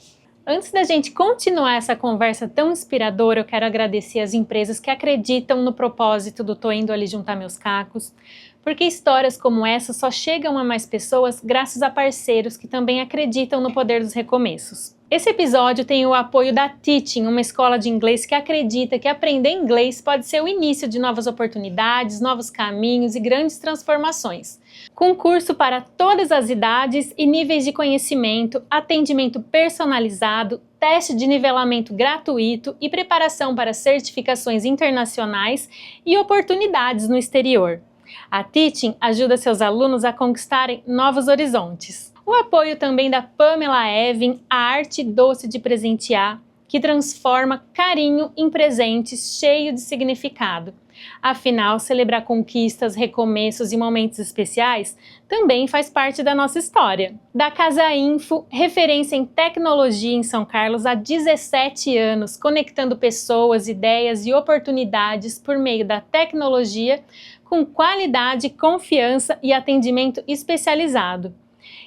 Antes da gente continuar essa conversa tão inspiradora, eu quero agradecer as empresas que acreditam no propósito do Tô Indo Ali Juntar Meus Cacos, porque histórias como essa só chegam a mais pessoas graças a parceiros que também acreditam no poder dos recomeços. Esse episódio tem o apoio da Teaching, uma escola de inglês que acredita que aprender inglês pode ser o início de novas oportunidades, novos caminhos e grandes transformações. Com curso para todas as idades e níveis de conhecimento, atendimento personalizado, teste de nivelamento gratuito e preparação para certificações internacionais e oportunidades no exterior. A Teaching ajuda seus alunos a conquistarem novos horizontes. O apoio também da Pamela Evin, a arte doce de presentear, que transforma carinho em presentes cheio de significado. Afinal, celebrar conquistas, recomeços e momentos especiais também faz parte da nossa história. Da Casa Info, referência em tecnologia em São Carlos há 17 anos, conectando pessoas, ideias e oportunidades por meio da tecnologia com qualidade, confiança e atendimento especializado.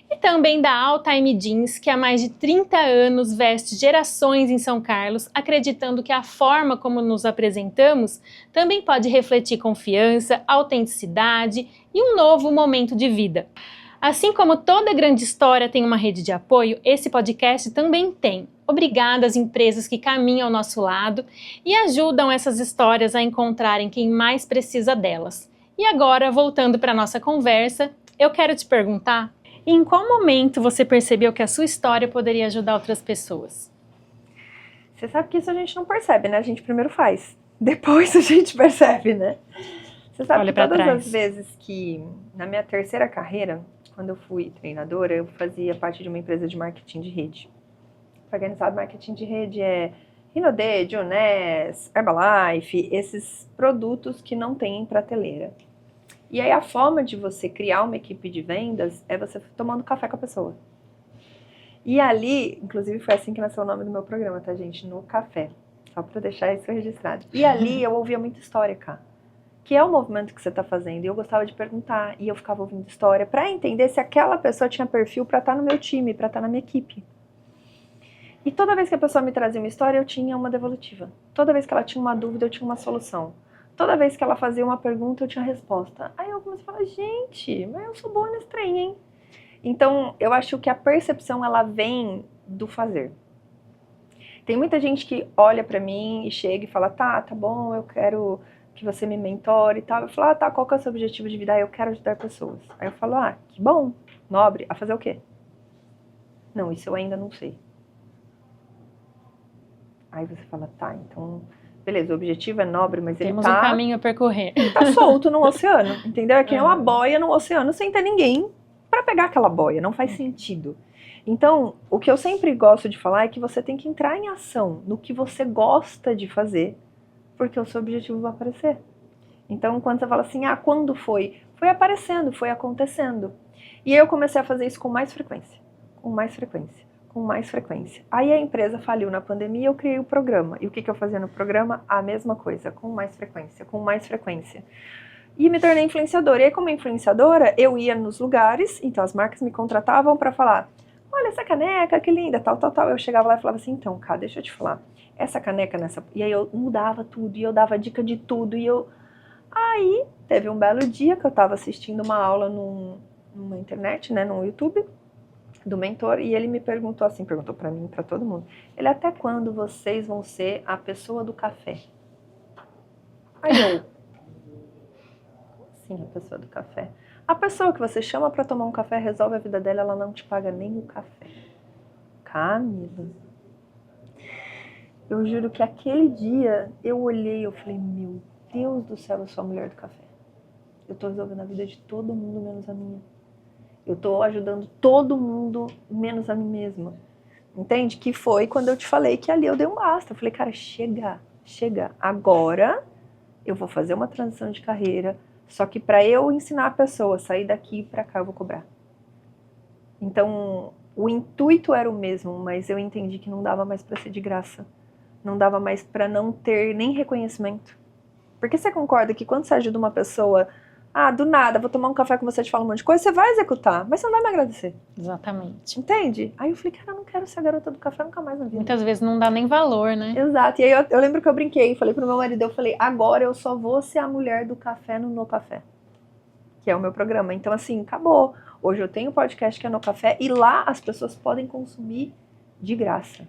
E também da All Time Jeans, que há mais de 30 anos veste gerações em São Carlos, acreditando que a forma como nos apresentamos também pode refletir confiança, autenticidade e um novo momento de vida. Assim como toda grande história tem uma rede de apoio, esse podcast também tem. Obrigada às empresas que caminham ao nosso lado e ajudam essas histórias a encontrarem quem mais precisa delas. E agora, voltando para a nossa conversa, eu quero te perguntar, em qual momento você percebeu que a sua história poderia ajudar outras pessoas? Você sabe que isso a gente não percebe, né? A gente primeiro faz, depois a gente percebe, né? Você sabe Olha que pra todas trás. as vezes que, na minha terceira carreira, quando eu fui treinadora, eu fazia parte de uma empresa de marketing de rede. Pra quem não sabe, marketing de rede é Rinode, Dionés, Herbalife, esses produtos que não tem em prateleira. E aí a forma de você criar uma equipe de vendas é você tomando café com a pessoa. E ali, inclusive foi assim que nasceu o nome do meu programa, tá, gente? No Café. Só pra deixar isso registrado. E ali eu ouvia muita história, cara. Que é o movimento que você tá fazendo. E eu gostava de perguntar, e eu ficava ouvindo história pra entender se aquela pessoa tinha perfil pra estar no meu time, pra estar na minha equipe. E toda vez que a pessoa me trazia uma história, eu tinha uma devolutiva. Toda vez que ela tinha uma dúvida, eu tinha uma solução. Toda vez que ela fazia uma pergunta, eu tinha resposta. Aí eu comecei a falar, gente, mas eu sou boa nesse trem, hein? Então, eu acho que a percepção, ela vem do fazer. Tem muita gente que olha pra mim e chega e fala, tá bom, eu quero que você me mentore e tal. Eu falo, tá, qual que é o seu objetivo de vida? Eu quero ajudar pessoas. Aí eu falo, que bom, nobre, a fazer o quê? Não, isso eu ainda não sei. Aí você fala, tá, então, beleza, o objetivo é nobre, mas Temos ele um caminho a percorrer. tá solto no oceano, entendeu? É que nem uma boia no oceano sem ter ninguém pra pegar aquela boia, não faz sentido. Então, o que eu sempre gosto de falar é que você tem que entrar em ação no que você gosta de fazer, porque o seu objetivo vai aparecer. Então, quando você fala assim, quando foi? Foi aparecendo, foi acontecendo. E aí eu comecei a fazer isso com mais frequência, com mais frequência, com mais frequência. Aí a empresa faliu na pandemia, eu criei o programa. E o que eu fazia no programa? A mesma coisa, com mais frequência, com mais frequência. E me tornei influenciadora. E aí, como influenciadora, eu ia nos lugares, então as marcas me contratavam para falar, olha essa caneca, que linda, tal. Eu chegava lá e falava assim, então, cara, deixa eu te falar, essa caneca nessa... E aí eu mudava tudo, e eu dava dica de tudo, e eu... Aí, teve um belo dia que eu tava assistindo uma aula numa internet, né, no YouTube, do mentor, e ele me perguntou assim, perguntou pra mim, pra todo mundo, ele, até quando vocês vão ser a pessoa do café? Aí eu... Sim, a pessoa do café. A pessoa que você chama pra tomar um café resolve a vida dela, ela não te paga nem o café. Camila. Eu juro que aquele dia eu olhei e eu falei, meu Deus do céu, eu sou a mulher do café. Eu tô resolvendo a vida de todo mundo menos a minha. Eu tô ajudando todo mundo menos a mim mesma. Entende? Que foi quando eu te falei que ali eu dei um basta. Eu falei, cara, chega. Agora eu vou fazer uma transição de carreira. Só que para eu ensinar a pessoa a sair daqui para cá, eu vou cobrar. Então, o intuito era o mesmo, mas eu entendi que não dava mais para ser de graça. Não dava mais para não ter nem reconhecimento. Porque você concorda que quando você ajuda uma pessoa, do nada, vou tomar um café com você, te falo um monte de coisa, você vai executar, mas você não vai me agradecer. Exatamente. Entende? Aí eu falei, cara, eu não quero ser a garota do café nunca mais na vida. Muitas vezes não dá nem valor, né? Exato. E aí eu lembro que eu brinquei, falei pro meu marido, eu falei, agora eu só vou ser a mulher do café no No Café, que é o meu programa. Então assim, acabou. Hoje eu tenho um podcast que é No Café e lá as pessoas podem consumir de graça.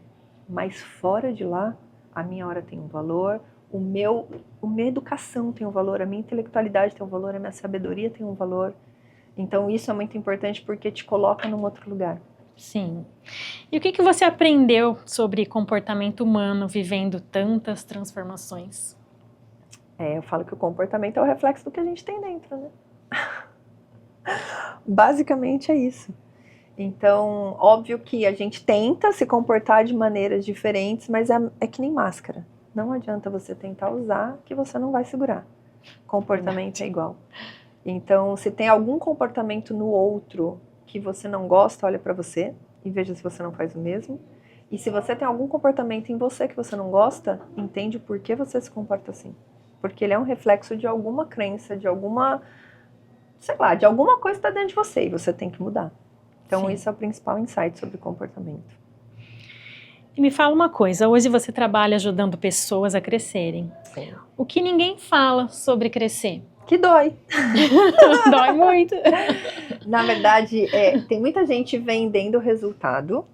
Mas fora de lá, a minha hora tem um valor, a minha educação tem um valor, a minha intelectualidade tem um valor, a minha sabedoria tem um valor. Então isso é muito importante porque te coloca num outro lugar. Sim. E o que você aprendeu sobre comportamento humano vivendo tantas transformações? Eu falo que o comportamento é o reflexo do que a gente tem dentro, né? Basicamente é isso. Então, óbvio que a gente tenta se comportar de maneiras diferentes, mas é que nem máscara. Não adianta você tentar usar que você não vai segurar. Comportamento é igual. Então, se tem algum comportamento no outro que você não gosta, olha pra você e veja se você não faz o mesmo. E se você tem algum comportamento em você que você não gosta, entende por que você se comporta assim. Porque ele é um reflexo de alguma crença, de alguma, sei lá, de alguma coisa que está dentro de você e você tem que mudar. Então, Sim. Isso é o principal insight sobre comportamento. E me fala uma coisa, hoje você trabalha ajudando pessoas a crescerem. Sim. O que ninguém fala sobre crescer? Que dói. Dói muito. Na verdade, tem muita gente vendendo o resultado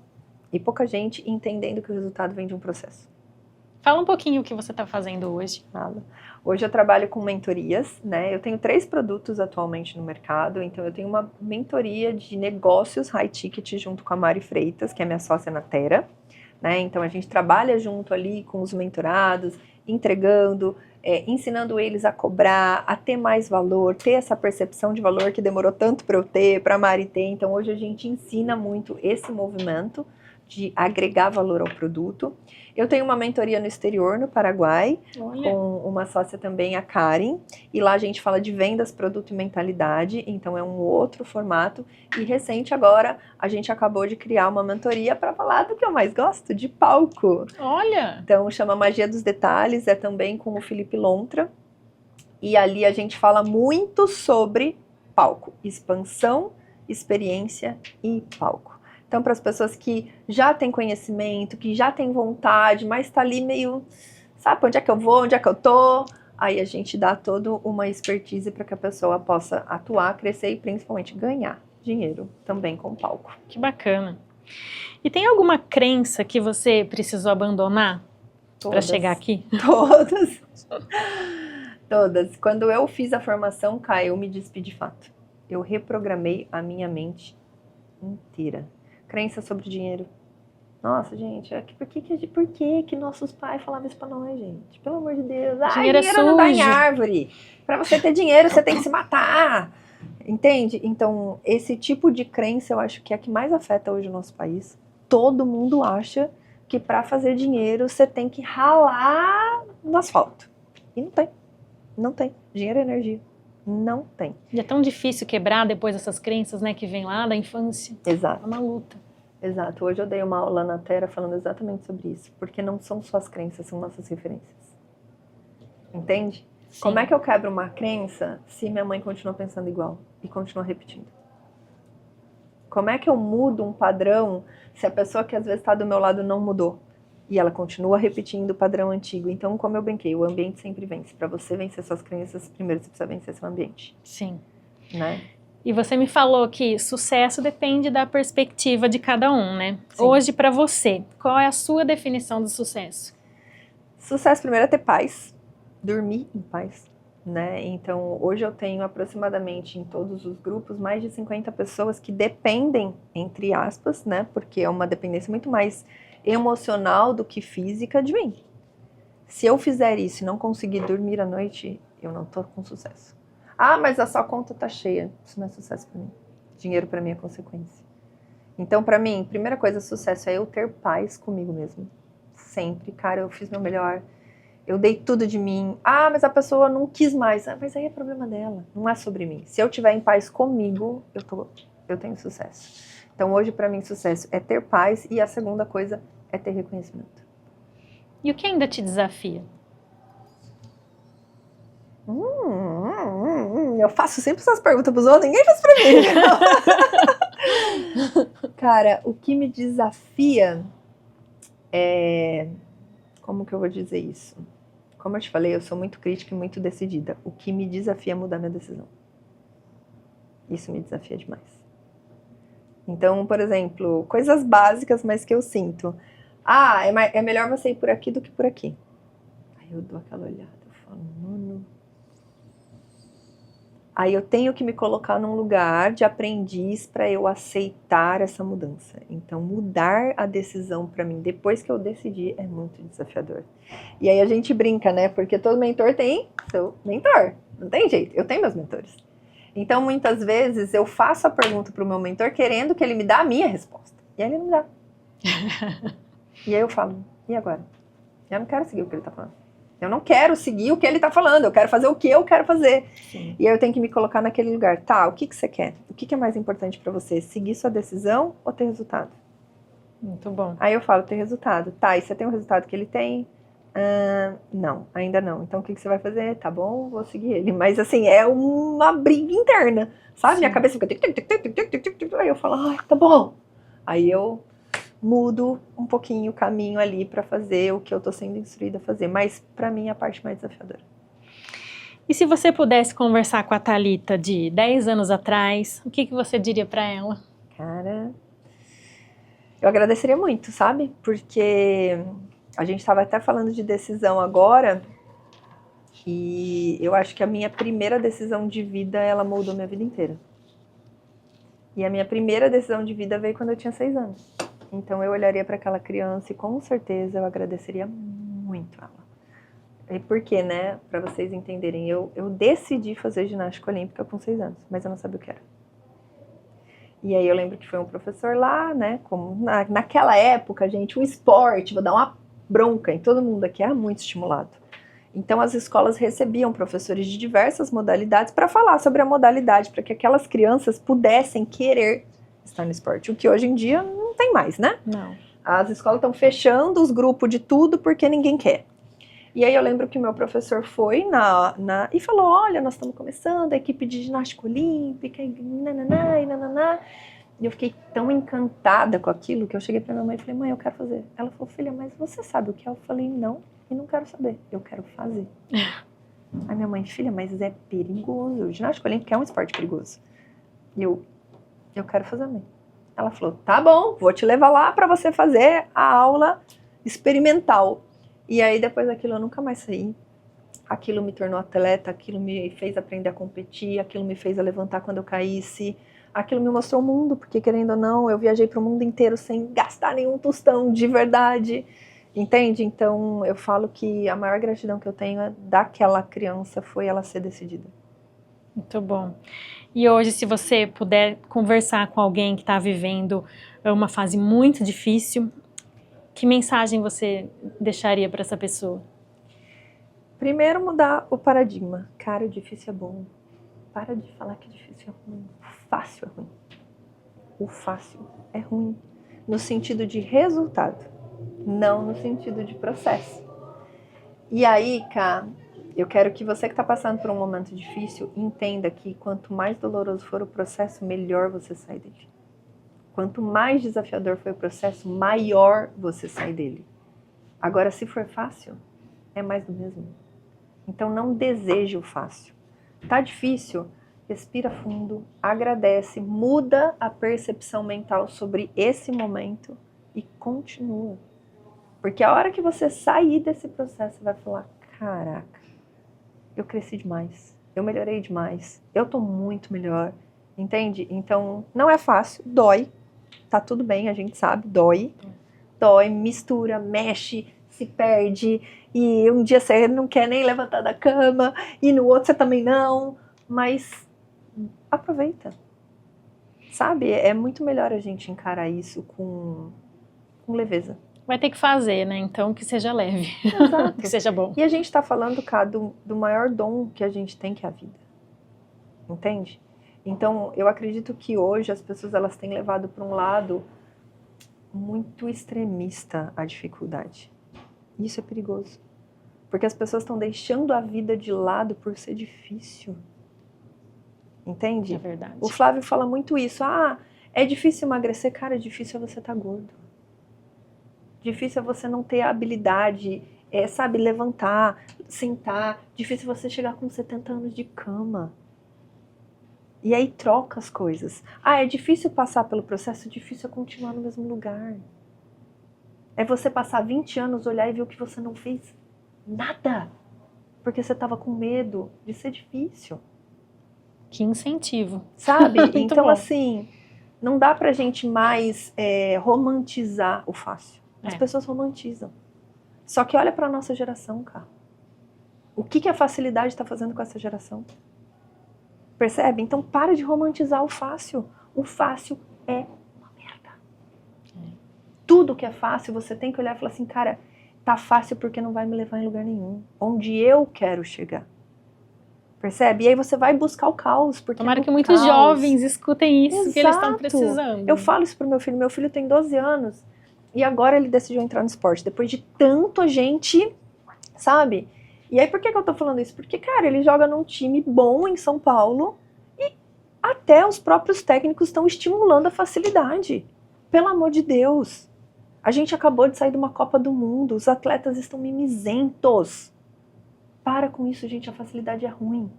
e pouca gente entendendo que o resultado vem de um processo. Fala um pouquinho o que você está fazendo hoje. Hoje eu trabalho com mentorias, né? Eu tenho 3 produtos atualmente no mercado, então eu tenho uma mentoria de negócios high ticket junto com a Mari Freitas, que é minha sócia na Terra, né? Então a gente trabalha junto ali com os mentorados, entregando, ensinando eles a cobrar, a ter mais valor, ter essa percepção de valor que demorou tanto para eu ter, para a Mari ter. Então hoje a gente ensina muito esse movimento de agregar valor ao produto. Eu tenho uma mentoria no exterior, no Paraguai, com uma sócia também, a Karen, e lá a gente fala de vendas, produto e mentalidade, então é um outro formato. E recente agora, a gente acabou de criar uma mentoria para falar do que eu mais gosto, de palco. Olha! Então chama Magia dos Detalhes, é também com o Felipe Lontra, e ali a gente fala muito sobre palco, expansão, experiência e palco. Então, para as pessoas que já têm conhecimento, que já têm vontade, mas está ali meio, sabe, onde é que eu vou, onde é que eu tô? Aí a gente dá toda uma expertise para que a pessoa possa atuar, crescer e principalmente ganhar dinheiro também com o palco. Que bacana. E tem alguma crença que você precisou abandonar para chegar aqui? Todas. Todas. Quando eu fiz a formação, eu me despedi de fato. Eu reprogramei a minha mente inteira. Crença sobre dinheiro. Nossa, gente, por que nossos pais falavam isso pra nós, gente? Pelo amor de Deus. Dinheiro não dá em árvore. Pra você ter dinheiro, você tem que se matar. Entende? Então, esse tipo de crença, eu acho que é a que mais afeta hoje o nosso país. Todo mundo acha que pra fazer dinheiro, você tem que ralar no asfalto. E não tem. Não tem. Dinheiro é energia. Não tem. E é tão difícil quebrar depois essas crenças, né, que vem lá da infância. Exato. É uma luta. Exato. Hoje eu dei uma aula na Terra falando exatamente sobre isso. Porque não são só as crenças, são nossas referências. Entende? Sim. Como é que eu quebro uma crença se minha mãe continua pensando igual e continua repetindo? Como é que eu mudo um padrão se a pessoa que às vezes está do meu lado não mudou? E ela continua repetindo o padrão antigo. Então, como eu brinquei, o ambiente sempre vence. Para você vencer suas crenças, primeiro você precisa vencer seu ambiente. Sim. Né? E você me falou que sucesso depende da perspectiva de cada um, né? Sim. Hoje, para você, qual é a sua definição de sucesso? Sucesso primeiro é ter paz, dormir em paz. Né? Então, hoje eu tenho aproximadamente em todos os grupos mais de 50 pessoas que dependem, entre aspas, né? Porque é uma dependência muito mais emocional do que física de mim. Se eu fizer isso e não conseguir dormir à noite, eu não tô com sucesso. Ah, mas a sua conta tá cheia. Isso não é sucesso para mim. Dinheiro para mim é consequência. Então, para mim, primeira coisa, sucesso é eu ter paz comigo mesmo. Sempre, cara, eu fiz meu melhor. Eu dei tudo de mim. Ah, mas a pessoa não quis mais. Ah, mas aí é problema dela. Não é sobre mim. Se eu tiver em paz comigo, eu tenho sucesso. Então, hoje, para mim, sucesso é ter paz. E a segunda coisa é ter reconhecimento. E o que ainda te desafia? Eu faço sempre essas perguntas pros outros, ninguém faz pra mim. Cara, o que me desafia é... Como que eu vou dizer isso? Como eu te falei, eu sou muito crítica e muito decidida. O que me desafia é mudar minha decisão. Isso me desafia demais. Então, por exemplo, coisas básicas, mas que eu sinto. Ah, é melhor você ir por aqui do que por aqui. Aí eu dou aquela olhada, eu falo, mano... Aí eu tenho que me colocar num lugar de aprendiz para eu aceitar essa mudança. Então, mudar a decisão para mim depois que eu decidi é muito desafiador. E aí a gente brinca, né? Porque todo mentor tem seu mentor. Não tem jeito. Eu tenho meus mentores. Então, muitas vezes, eu faço a pergunta para o meu mentor querendo que ele me dê a minha resposta. E aí ele me dá. E aí eu falo, e agora? Eu não quero seguir o que ele está falando. Eu não quero seguir o que ele está falando, eu quero fazer o que eu quero fazer. Sim. E aí eu tenho que me colocar naquele lugar. Tá, o que você quer? O que é mais importante para você? Seguir sua decisão ou ter resultado? Muito bom. Aí eu falo, ter resultado. Tá, e você tem o resultado que ele tem? Não, ainda não. Então o que você vai fazer? Tá bom, vou seguir ele. Mas assim, é uma briga interna, sabe? Sim. Minha cabeça fica... Aí eu falo, tá bom. Aí eu... mudo um pouquinho o caminho ali para fazer o que eu tô sendo instruída a fazer, mas para mim é a parte mais desafiadora. E se você pudesse conversar com a Thalita de 10 anos atrás, o que você diria para ela? Cara, eu agradeceria muito, sabe? Porque A gente estava até falando de decisão agora, e eu acho que a minha primeira decisão de vida, ela moldou minha vida inteira. E a minha primeira decisão de vida veio quando eu tinha 6 anos. Então eu olharia para aquela criança e com certeza eu agradeceria muito ela. E por quê, né? Para vocês entenderem, eu decidi fazer ginástica olímpica com 6 anos, mas eu não sabia o que era. E aí eu lembro que foi um professor lá, né? Como naquela época, gente, o esporte, vou dar uma bronca em todo mundo aqui, era muito estimulado. Então as escolas recebiam professores de diversas modalidades para falar sobre a modalidade, para que aquelas crianças pudessem querer estar no esporte, o que hoje em dia não tem mais, né? Não. As escolas estão fechando os grupos de tudo porque ninguém quer. E aí eu lembro que meu professor foi e falou, olha, nós estamos começando a equipe de ginástica olímpica, e nananá, e nananá. E eu fiquei tão encantada com aquilo que eu cheguei para minha mãe e falei, mãe, eu quero fazer. Ela falou, filha, mas você sabe o que é? Eu falei, não, e não quero saber, eu quero fazer. Aí minha mãe, filha, mas é perigoso. Ginástica olímpica é um esporte perigoso. E eu quero fazer, mãe. Ela falou, tá bom, vou te levar lá para você fazer a aula experimental. E aí depois daquilo eu nunca mais saí. Aquilo me tornou atleta, aquilo me fez aprender a competir, aquilo me fez a levantar quando eu caísse. Aquilo me mostrou o mundo, porque querendo ou não, eu viajei para o mundo inteiro sem gastar nenhum tostão de verdade. Entende? Então eu falo que a maior gratidão que eu tenho é daquela criança foi ela ser decidida. Muito bom. E hoje, se você puder conversar com alguém que está vivendo uma fase muito difícil, que mensagem você deixaria para essa pessoa? Primeiro, mudar o paradigma. Cara, o difícil é bom. Para de falar que difícil é ruim. O fácil é ruim. O fácil é ruim. No sentido de resultado, não no sentido de processo. E aí, Ká, eu quero que você que está passando por um momento difícil entenda que quanto mais doloroso for o processo, melhor você sai dele. Quanto mais desafiador for o processo, maior você sai dele. Agora, se for fácil, é mais do mesmo. Então, não deseje o fácil. Tá difícil? Respira fundo, agradece, muda a percepção mental sobre esse momento e continua. Porque a hora que você sair desse processo, você vai falar, caraca, eu cresci demais, eu melhorei demais, eu tô muito melhor, entende? Então, não é fácil, dói. Tá tudo bem, a gente sabe, dói, mistura, mexe, se perde, e um dia você não quer nem levantar da cama, e no outro você também não, mas aproveita, sabe? É muito melhor a gente encarar isso com leveza. Vai ter que fazer, né? Então que seja leve, Exato. que seja bom. E a gente tá falando, cara, do maior dom que a gente tem, que é a vida, entende? Então, eu acredito que hoje as pessoas elas têm levado para um lado muito extremista a dificuldade. Isso é perigoso. Porque as pessoas estão deixando a vida de lado por ser difícil. Entende? É verdade. O Flávio fala muito isso. Ah, é difícil emagrecer. Cara, difícil é você estar gordo. Difícil é você não ter a habilidade, sabe, levantar, sentar. Difícil é você chegar com 70 anos de cama. E aí troca as coisas. Ah, é difícil passar pelo processo, difícil é continuar no mesmo lugar. É você passar 20 anos, olhar e ver o que você não fez nada. Porque você estava com medo de ser difícil. Que incentivo. Sabe? Então, bom. assim, não dá pra gente mais romantizar o fácil. As pessoas romantizam. Só que olha pra nossa geração, cara. O que a facilidade está fazendo com essa geração? Percebe? Então para de romantizar o fácil. O fácil é uma merda. Tudo que é fácil, você tem que olhar e falar assim, cara, tá fácil porque não vai me levar em lugar nenhum. Onde eu quero chegar. Percebe? E aí você vai buscar o caos. Porque tomara que muitos jovens escutem isso. Exato. Que eles estão precisando. Eu falo isso pro meu filho. Meu filho tem 12 anos e agora ele decidiu entrar no esporte. Depois de tanto a gente, sabe? E aí, por que eu tô falando isso? Porque, cara, ele joga num time bom em São Paulo e até os próprios técnicos estão estimulando a facilidade. Pelo amor de Deus. A gente acabou de sair de uma Copa do Mundo, os atletas estão mimizentos. Para com isso, gente, a facilidade é ruim.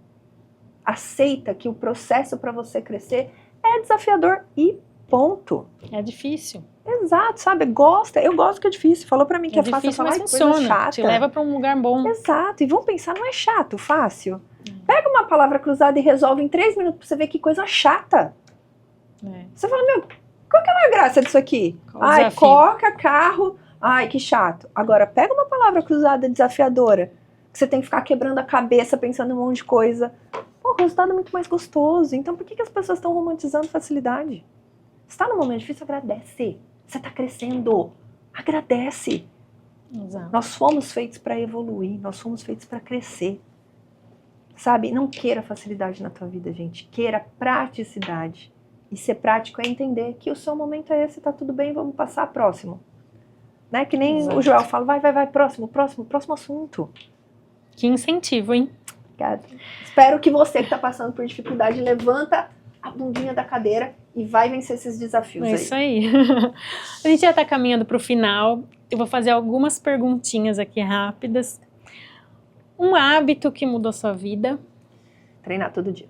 Aceita que o processo para você crescer é desafiador e ponto. É difícil. Exato, sabe? Gosta. Eu gosto que é difícil. Falou pra mim que é fácil, difícil, falar, mas coisa funciona. chata. Te leva pra um lugar bom. Exato. E vamos pensar, não é chato, fácil. Pega uma palavra cruzada e resolve em 3 minutos pra você ver que coisa chata. Você fala, meu, qual que é a graça disso aqui? Qual Ai, desafio? coca, carro. Ai, que chato. Agora, pega uma palavra cruzada desafiadora, que você tem que ficar quebrando a cabeça, pensando em um monte de coisa. Pô, o resultado é muito mais gostoso. Então, por que as pessoas estão romantizando facilidade? Você tá num momento difícil, agradece. Você tá crescendo. Agradece. Exato. Nós fomos feitos para evoluir, nós fomos feitos para crescer. Sabe? Não queira facilidade na tua vida, gente. Queira praticidade. E ser prático é entender que o seu momento é esse, tá tudo bem, vamos passar próximo. Né? Que nem Exato. o Joel fala, vai, próximo assunto. Que incentivo, hein? Obrigada. Espero que você que tá passando por dificuldade, levanta a bundinha da cadeira e vai vencer esses desafios É aí. isso aí. A gente já tá caminhando pro final. Eu vou fazer algumas perguntinhas aqui rápidas. Um hábito que mudou sua vida. Treinar todo dia.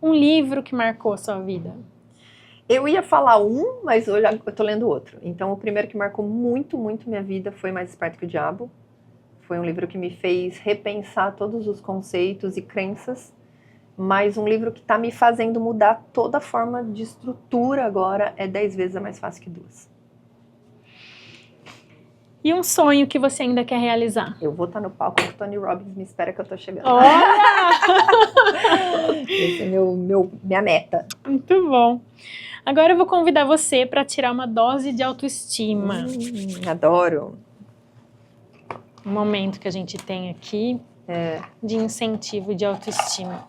Um livro que marcou sua vida. Eu ia falar um, mas hoje eu tô lendo outro. Então, o primeiro que marcou muito, muito minha vida foi Mais Esperto que o Diabo. Foi um livro que me fez repensar todos os conceitos e crenças. Mas um livro que tá me fazendo mudar toda a forma de estrutura agora é 10 vezes mais fácil que 2. E um sonho que você ainda quer realizar. Eu vou estar no palco com o Tony Robbins, me espera que eu tô chegando. Olha! Esse é minha meta. Muito bom. Agora eu vou convidar você para tirar uma dose de autoestima. Adoro. Um momento que a gente tem aqui de incentivo de autoestima.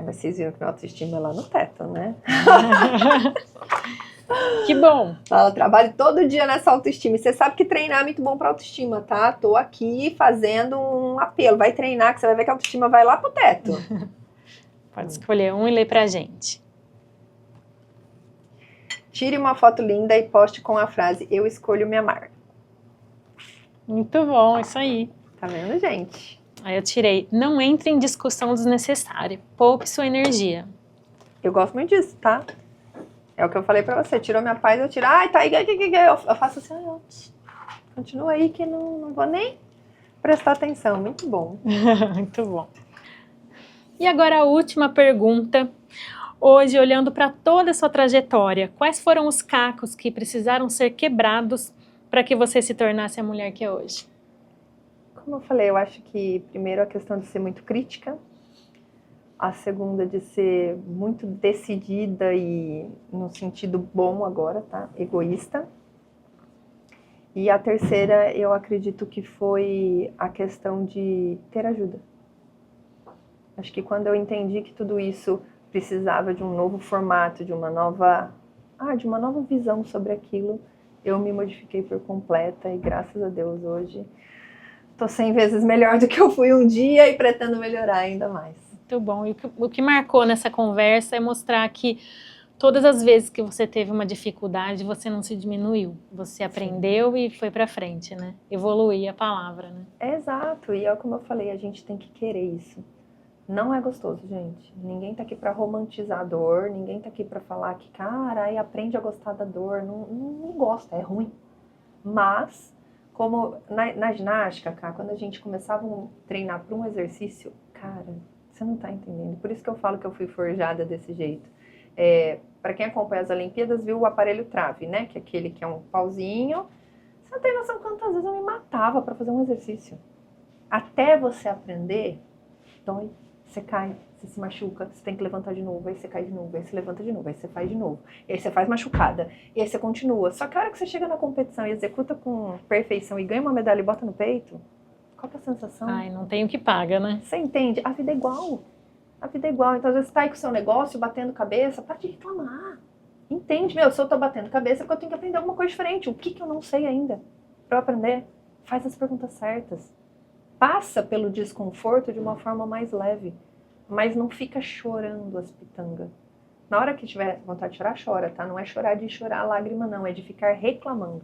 Mas vocês viram que minha autoestima é lá no teto, né? Que bom. Eu trabalho todo dia nessa autoestima. E você sabe que treinar é muito bom pra autoestima, tá? Tô aqui fazendo um apelo. Vai treinar que você vai ver que a autoestima vai lá pro teto. Pode escolher um e ler pra gente. Tire uma foto linda e poste com a frase "Eu escolho me amar". Muito bom, isso aí. Tá vendo, gente? Aí eu tirei, não entre em discussão desnecessária, poupe sua energia. Eu gosto muito disso, tá? É o que eu falei pra você. Tirou minha paz, eu tiro. Ai, tá aí. Eu faço assim, continua aí que não vou nem prestar atenção. Muito bom. Muito bom. E agora a última pergunta. Hoje, olhando para toda a sua trajetória, quais foram os cacos que precisaram ser quebrados para que você se tornasse a mulher que é hoje? Como eu falei, eu acho que primeiro a questão de ser muito crítica, a segunda de ser muito decidida e no sentido bom agora, tá? Egoísta. E a terceira, eu acredito que foi a questão de ter ajuda. Acho que quando eu entendi que tudo isso precisava de um novo formato, de uma nova visão sobre aquilo, eu me modifiquei por completa e graças a Deus hoje tô 100 vezes melhor do que eu fui um dia e pretendo melhorar ainda mais. Muito bom. E o que marcou nessa conversa é mostrar que todas as vezes que você teve uma dificuldade, você não se diminuiu. Você aprendeu e foi pra frente, né? Evoluir a palavra, né? Exato. E é como eu falei, a gente tem que querer isso. Não é gostoso, gente. Ninguém tá aqui pra romantizar a dor, ninguém tá aqui pra falar que, cara, aí aprende a gostar da dor. Não gosta, é ruim. Mas, como na ginástica, cara, quando a gente começava a treinar para um exercício, cara, você não tá entendendo. Por isso que eu falo que eu fui forjada desse jeito. Para quem acompanha as Olimpíadas, viu o aparelho trave, né? Que é aquele que é um pauzinho. Você não tem noção quantas vezes eu me matava para fazer um exercício. Até você aprender, dói. Você cai, você se machuca, você tem que levantar de novo, aí você cai de novo, aí você levanta de novo, aí você faz de novo, aí você faz machucada, e aí você continua. Só que a hora que você chega na competição e executa com perfeição e ganha uma medalha e bota no peito, qual que é a sensação? Ai, não tem o que paga, né? Você entende? A vida é igual. A vida é igual. Então, às vezes, você tá aí com o seu negócio, batendo cabeça, para de reclamar. Entende? Se eu tô batendo cabeça, é porque eu tenho que aprender alguma coisa diferente. O que eu não sei ainda? Para eu aprender, faz as perguntas certas. Passa pelo desconforto de uma forma mais leve, mas não fica chorando as pitangas. Na hora que tiver vontade de chorar, chora, tá? Não é chorar de chorar lágrima, não. É de ficar reclamando.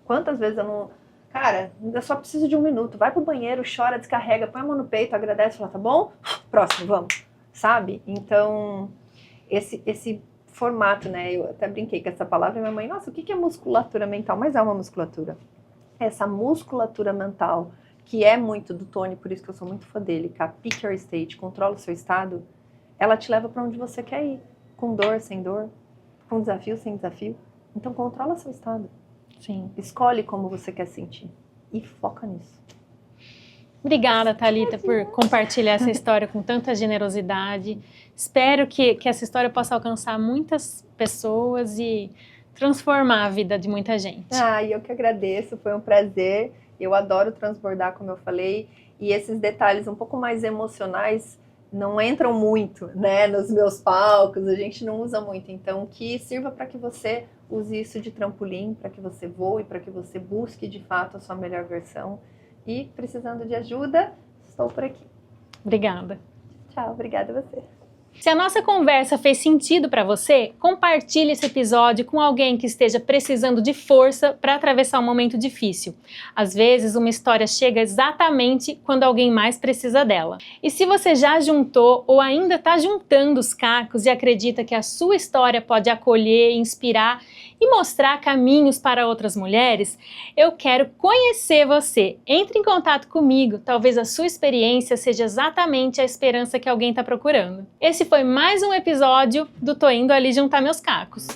Quantas vezes eu não... Cara, eu só preciso de 1 minuto. Vai pro banheiro, chora, descarrega, põe a mão no peito, agradece, fala, tá bom? Próximo, vamos. Sabe? Então, esse formato, né? Eu até brinquei com essa palavra, minha mãe, nossa, o que é musculatura mental? Mas é uma musculatura. Essa musculatura mental, que é muito do Tony, por isso que eu sou muito fã dele, que é a Pick Your State, controla o seu estado, ela te leva para onde você quer ir, com dor, sem dor, com desafio, sem desafio. Então controla seu estado. Sim. Escolhe como você quer sentir e foca nisso. Obrigada, Thalita, por compartilhar essa história com tanta generosidade. Espero que essa história possa alcançar muitas pessoas e transformar a vida de muita gente. E eu que agradeço, foi um prazer. Eu adoro transbordar, como eu falei, e esses detalhes um pouco mais emocionais não entram muito, né, nos meus palcos, a gente não usa muito. Então, que sirva para que você use isso de trampolim, para que você voe, para que você busque de fato a sua melhor versão. E precisando de ajuda, estou por aqui. Obrigada. Tchau, obrigada a você. Se a nossa conversa fez sentido para você, compartilhe esse episódio com alguém que esteja precisando de força para atravessar um momento difícil. Às vezes, uma história chega exatamente quando alguém mais precisa dela. E se você já juntou ou ainda está juntando os cacos e acredita que a sua história pode acolher, inspirar e mostrar caminhos para outras mulheres, eu quero conhecer você. Entre em contato comigo, talvez a sua experiência seja exatamente a esperança que alguém está procurando. Esse foi mais um episódio do Tô Indo Ali Juntar Meus Cacos.